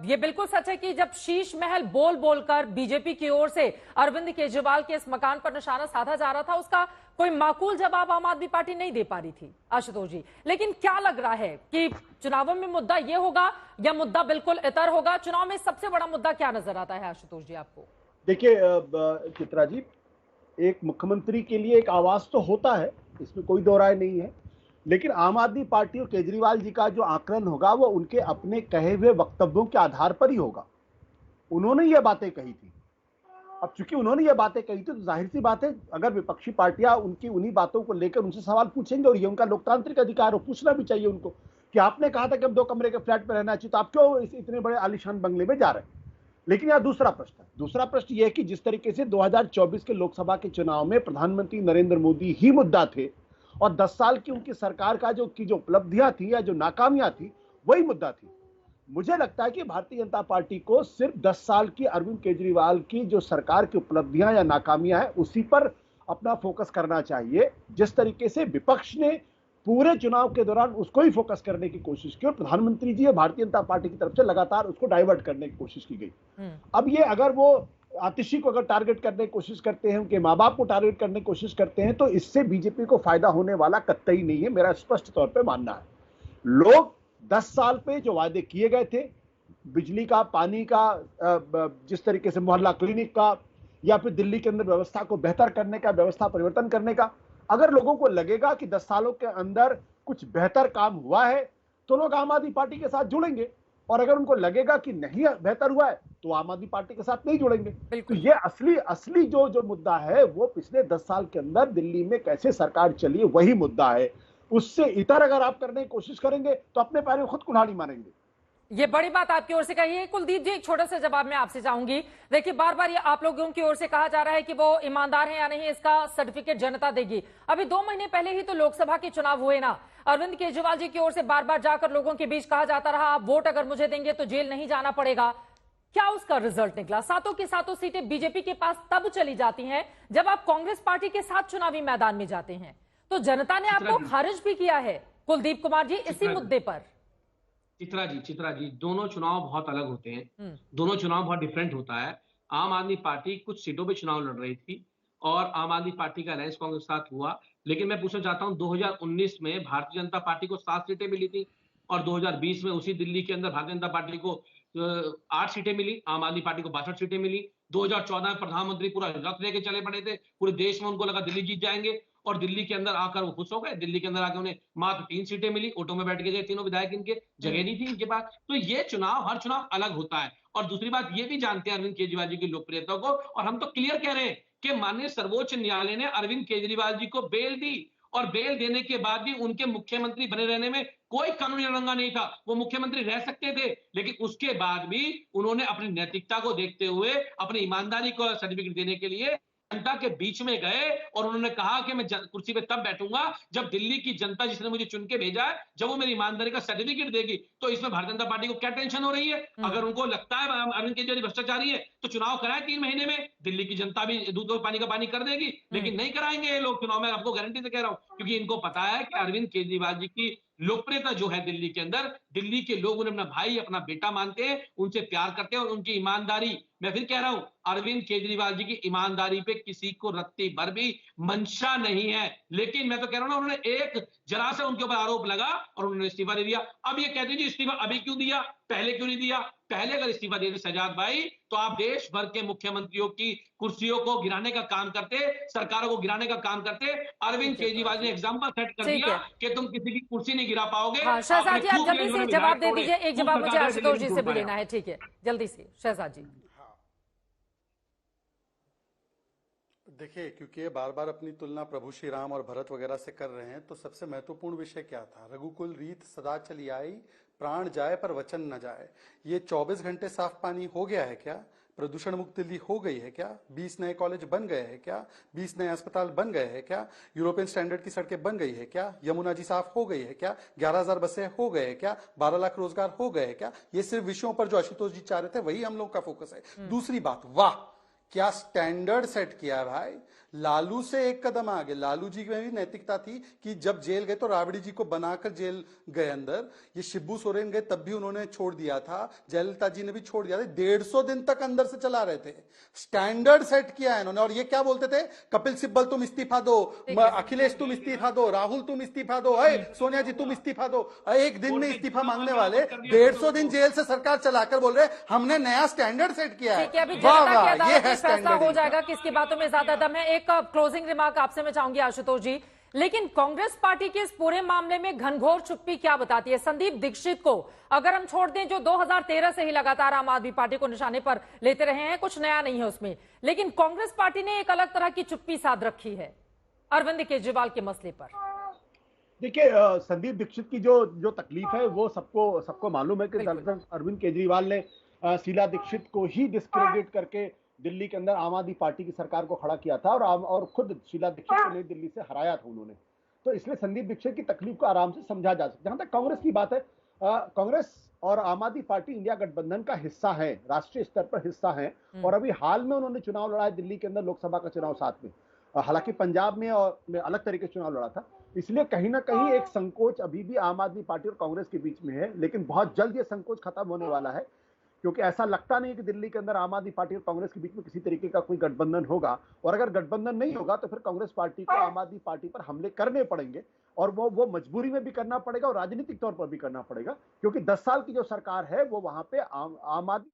ये बिल्कुल सच है कि जब शीश महल बोल बोलकर बीजेपी की ओर से अरविंद केजरीवाल के इस मकान पर निशाना साधा जा रहा था, उसका कोई माकूल जवाब आम आदमी पार्टी नहीं दे पा रही थी, आशुतोष जी। लेकिन क्या लग रहा है कि चुनावों में मुद्दा ये होगा या मुद्दा बिल्कुल इतर होगा? चुनाव में सबसे बड़ा मुद्दा क्या नजर आता है आशुतोष जी आपको? देखिए चित्रा जी, एक मुख्यमंत्री के लिए एक आवाज तो होता है, इसमें कोई दो राय नहीं है। लेकिन आम आदमी पार्टी और केजरीवाल जी का जो आकलन होगा वो उनके अपने कहे हुए वक्तव्यों के आधार पर ही होगा। उन्होंने ये बातें कही थी। अब चूंकि उन्होंने ये बातें कही थी तो जाहिर सी बात है, अगर विपक्षी पार्टियां उनकी उन्हीं बातों को लेकर उनसे सवाल पूछेंगे, और ये उनका लोकतांत्रिक अधिकार हो, पूछना भी चाहिए उनको कि आपने कहा था कि हम 2 कमरे के फ्लैट में रहना चाहिए, तो आप क्यों इतने बड़े आलीशान बंगले में जा रहे हैं? लेकिन यह दूसरा प्रश्न है। दूसरा प्रश्न यह है कि जिस तरीके से 2024 के लोकसभा के चुनाव में प्रधानमंत्री नरेंद्र मोदी ही मुद्दा थे और 10 साल की उनकी सरकार का जो उपलब्धियां थी या जो नाकामियां थी वही मुद्दा थी। मुझे लगता है कि भारतीय जनता पार्टी को सिर्फ 10 साल की अरविंद केजरीवाल की जो सरकार की उपलब्धियां या नाकामियां हैं उसी पर अपना फोकस करना चाहिए। जिस तरीके से विपक्ष ने पूरे चुनाव के दौरान उसको ही फोकस करने की कोशिश की और प्रधानमंत्री जी भारतीय जनता पार्टी की तरफ से लगातार उसको डाइवर्ट करने की कोशिश की गई। अब ये अगर वो आतिशी को अगर टारगेट करने की कोशिश करते हैं, उनके माँ बाप को टारगेट करने की कोशिश करते हैं, तो इससे बीजेपी को फायदा होने वाला कतई नहीं है, मेरा स्पष्ट तौर पे मानना है। लोग 10 साल पे जो वादे किए गए थे, बिजली का, पानी का, जिस तरीके से मोहल्ला क्लिनिक का, या फिर दिल्ली के अंदर व्यवस्था को बेहतर करने का, व्यवस्था परिवर्तन करने का, अगर लोगों को लगेगा कि 10 सालों के अंदर कुछ बेहतर काम हुआ है तो लोग आम आदमी पार्टी के साथ जुड़ेंगे, और अगर उनको लगेगा कि नहीं बेहतर हुआ है तो आम आदमी पार्टी के साथ नहीं जुड़ेंगे। तो ये असली जो मुद्दा है वो पिछले 10 साल के अंदर दिल्ली में कैसे सरकार चली है, वही मुद्दा है। उससे इतर अगर आप करने की कोशिश करेंगे तो अपने पैर में खुद कुल्हाड़ी मारेंगे। ये बड़ी बात आपकी ओर से कही है। कुलदीप जी, एक छोटा सा जवाब मैं आपसे चाहूंगी। देखिए, बार बार ये आप लोगों की ओर से कहा जा रहा है कि वो ईमानदार हैं या नहीं, इसका सर्टिफिकेट जनता देगी। अभी 2 महीने पहले ही तो लोकसभा के चुनाव हुए ना। अरविंद केजरीवाल जी की ओर से बार बार जाकर लोगों के बीच कहा जाता रहा, आप वोट अगर मुझे देंगे तो जेल नहीं जाना पड़ेगा। क्या उसका रिजल्ट निकला? 7 की 7 सीटें बीजेपी के पास तब चली जाती हैं जब आप कांग्रेस पार्टी के साथ चुनावी मैदान में जाते हैं। तो जनता ने आपको खारिज भी किया है, कुलदीप कुमार जी, इसी मुद्दे पर। चित्रा जी, दोनों चुनाव बहुत अलग होते हैं, दोनों चुनाव बहुत डिफरेंट होता है। आम आदमी पार्टी कुछ सीटों पे चुनाव लड़ रही थी और आम आदमी पार्टी का अलायंस कांग्रेस के साथ हुआ। लेकिन मैं पूछना चाहता हूं, 2019 में भारतीय जनता पार्टी को 7 सीटें मिली थी और 2020 में उसी दिल्ली के अंदर भारतीय जनता पार्टी को 8 सीटें मिली, आम आदमी पार्टी को 62 सीटें मिली। 2014 में प्रधानमंत्री पूरा रथ लेके चले पड़े थे, पूरे देश में उनको लगा दिल्ली जीत जाएंगे, और दिल्ली के अंदर आकर वो खुश हो गए। दिल्ली के अंदर आकर उन्हें मात्र 3 सीटें मिली, ऑटो में बैठ के गए तीनों विधायक, इनके जगह नहीं थी इनके पास। तो ये चुनाव, हर चुनाव अलग होता है। और दूसरी बात ये भी जानते हैं अरविंद केजरीवाल जी की लोकप्रियता को, और हम तो क्लियर कह रहे हैं कि माननीय सर्वोच्च न्यायालय ने अरविंद केजरीवाल जी को बेल दी, और बेल देने के बाद भी उनके मुख्यमंत्री बने रहने में कोई कानूनी रंगा नहीं था। वो मुख्यमंत्री रह सकते थे, लेकिन उसके बाद भी उन्होंने अपनी नैतिकता को देखते हुए, अपनी ईमानदारी को सर्टिफिकेट देने के लिए जनता के बीच में गए और उन्होंने कहा कि मैं कुर्सी पे तब बैठूंगा जब दिल्ली की जनता, जिसने मुझे चुन के भेजा है, जब वो मेरी ईमानदारी का सर्टिफिकेट देगी। तो इसमें भारतीय जनता पार्टी को क्या टेंशन हो रही है? अगर उनको लगता है अरविंद केजरीवाल भ्रष्टाचारी है तो चुनाव कराए 3 महीने में, दिल्ली की जनता भी दूध और पानी का पानी कर देगी। लेकिन नहीं कराएंगे ये लोग चुनाव में, आपको गारंटी से कह रहा हूं, क्योंकि इनको पता है कि अरविंद केजरीवाल जी की लोकप्रियता जो है दिल्ली के अंदर, दिल्ली के लोग उन्हें अपना भाई, अपना बेटा मानते हैं, उनसे प्यार करते हैं, और उनकी ईमानदारी, मैं फिर कह रहा हूं, अरविंद केजरीवाल जी की ईमानदारी पे किसी को रत्ती भर भी मंशा नहीं है। लेकिन मैं तो कह रहा हूं ना, उन्होंने एक जरा सा उनके ऊपर आरोप लगा और उन्होंने इस्तीफा दे दिया। अब ये कहते हैं जी इस्तीफा अभी क्यों दिया, पहले क्यों नहीं दिया? पहले अगर इस्तीफा देते सजाद भाई, तो आप देश भर के मुख्यमंत्रियों की कुर्सियों को गिराने का काम करते, सरकारों को गिराने का काम करते। अरविंद केजरीवाल ने एग्जाम्पल सेट कर दिया कि तुम किसी की कुर्सी नहीं गिरा पाओगे। शहजाद जी, आप जल्दी से जवाब दे दीजिए। एक जवाब मुझे आशुतोष जी से भी लेना है, ठीक है, जल्दी से शहजाद जी। देखिए, क्योंकि ये बार बार अपनी तुलना प्रभु श्री राम और भरत वगैरह से कर रहे हैं, तो सबसे महत्वपूर्ण विषय क्या था? रघुकुल रीत सदा चली आई, प्राण जाए पर वचन न जाए। ये 24 घंटे साफ पानी हो गया है क्या? प्रदूषण मुक्त दिल्ली हो गई है क्या? 20 नए कॉलेज बन गए हैं क्या? 20 नए अस्पताल बन गए हैं क्या? यूरोपियन स्टैंडर्ड की सड़कें बन गई है क्या? यमुना जी साफ हो गई है क्या? 11,000 बसें हो गए हैं क्या? 12 लाख रोजगार हो गए हैं क्या? ये सिर्फ विषयों पर जो आशुतोष जी चाह रहे थे वही हम लोग का फोकस है। दूसरी बात, वाह क्या स्टैंडर्ड सेट किया है भाई। लालू से एक कदम आगे। लालू जी में भी नैतिकता थी कि जब जेल गए तो राबड़ी जी को बनाकर जेल गए अंदर। ये शिबू सोरेन गए तब भी उन्होंने छोड़ दिया था, जयललिता जी ने भी छोड़ दिया था। 150 दिन तक अंदर से चला रहे थे। स्टैंडर्ड सेट किया है इन्होंने। और ये क्या बोलते थे, कपिल सिब्बल तुम इस्तीफा दो, अखिलेश तुम इस्तीफा दो, राहुल तुम इस्तीफा दो, सोनिया जी तुम इस्तीफा दो। एक दिन में इस्तीफा मांगने वाले 150 दिन जेल से सरकार चलाकर बोल रहे हमने नया स्टैंडर्ड सेट किया है। वाह वाह, ये है फैसला हो जाएगा स्टैंडर्ड। किसकी बातों में ज्यादा दम है। एक क्लोजिंग रिमार्क आपसे मैं चाहूंगी आशुतोष जी, लेकिन कांग्रेस पार्टी के इस पूरे मामले में घनघोर चुप्पी क्या बताती है? संदीप दीक्षित को अगर हम छोड़ दें, जो 2013 से ही लगातार आम आदमी पार्टी को निशाने पर लेते रहे हैं, कुछ नया नहीं है उसमें, लेकिन कांग्रेस पार्टी ने एक अलग तरह की चुप्पी साध रखी है अरविंद केजरीवाल के मसले पर। देखिए, संदीप दीक्षित की जो तकलीफ है वो सबको मालूम है कि दरअसल अरविंद केजरीवाल ने शीला दीक्षित को ही डिस्क्रेडिट करके दिल्ली के अंदर आम आदमी पार्टी की सरकार को खड़ा किया था और खुद शीला दीक्षित को नई दिल्ली से हराया था उन्होंने। तो इसलिए संदीप दीक्षित की तकलीफ को आराम से समझा जा सकता है। जहां तक कांग्रेस की बात है, कांग्रेस और आम आदमी पार्टी इंडिया गठबंधन का हिस्सा है, राष्ट्रीय स्तर पर हिस्सा है। और अभी हाल में उन्होंने चुनाव लड़ा है दिल्ली के अंदर, लोकसभा का चुनाव साथ में। हालांकि पंजाब में और अलग तरीके से चुनाव लड़ा था, इसलिए कहीं ना कहीं एक संकोच अभी भी आम आदमी पार्टी और कांग्रेस के बीच में है। लेकिन बहुत जल्द ये संकोच खत्म होने वाला है, क्योंकि ऐसा लगता नहीं है कि दिल्ली के अंदर आम आदमी पार्टी और कांग्रेस के बीच में किसी तरीके का कोई गठबंधन होगा। और अगर गठबंधन नहीं होगा तो फिर कांग्रेस पार्टी को आम आदमी पार्टी पर हमले करने पड़ेंगे, और वो मजबूरी में भी करना पड़ेगा और राजनीतिक तौर पर भी करना पड़ेगा, क्योंकि 10 साल की जो सरकार है वो वहां पे आम आदमी।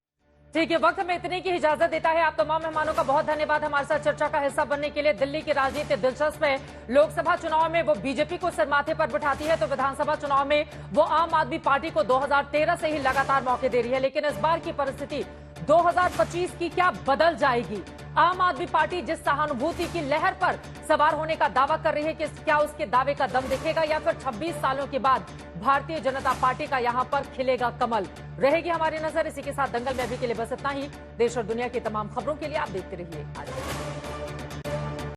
ठीक है, वक्त हमें इतने की इजाजत देता है। आप तमाम मेहमानों का बहुत धन्यवाद हमारे साथ चर्चा का हिस्सा बनने के लिए। दिल्ली की राजनीति दिलचस्प है। लोकसभा चुनाव में वो बीजेपी को सिर माथे पर बिठाती है, तो विधानसभा चुनाव में वो आम आदमी पार्टी को 2013 से ही लगातार मौके दे रही है। लेकिन इस बार की परिस्थिति 2025 की क्या बदल जाएगी? आम आदमी पार्टी जिस सहानुभूति की लहर पर सवार होने का दावा कर रही है, कि क्या उसके दावे का दम दिखेगा, या फिर 26 सालों के बाद भारतीय जनता पार्टी का यहां पर खिलेगा कमल? रहेगी हमारी नजर। इसी के साथ दंगल में अभी के लिए बस इतना ही। देश और दुनिया की तमाम खबरों के लिए आप देखते रहिए आज।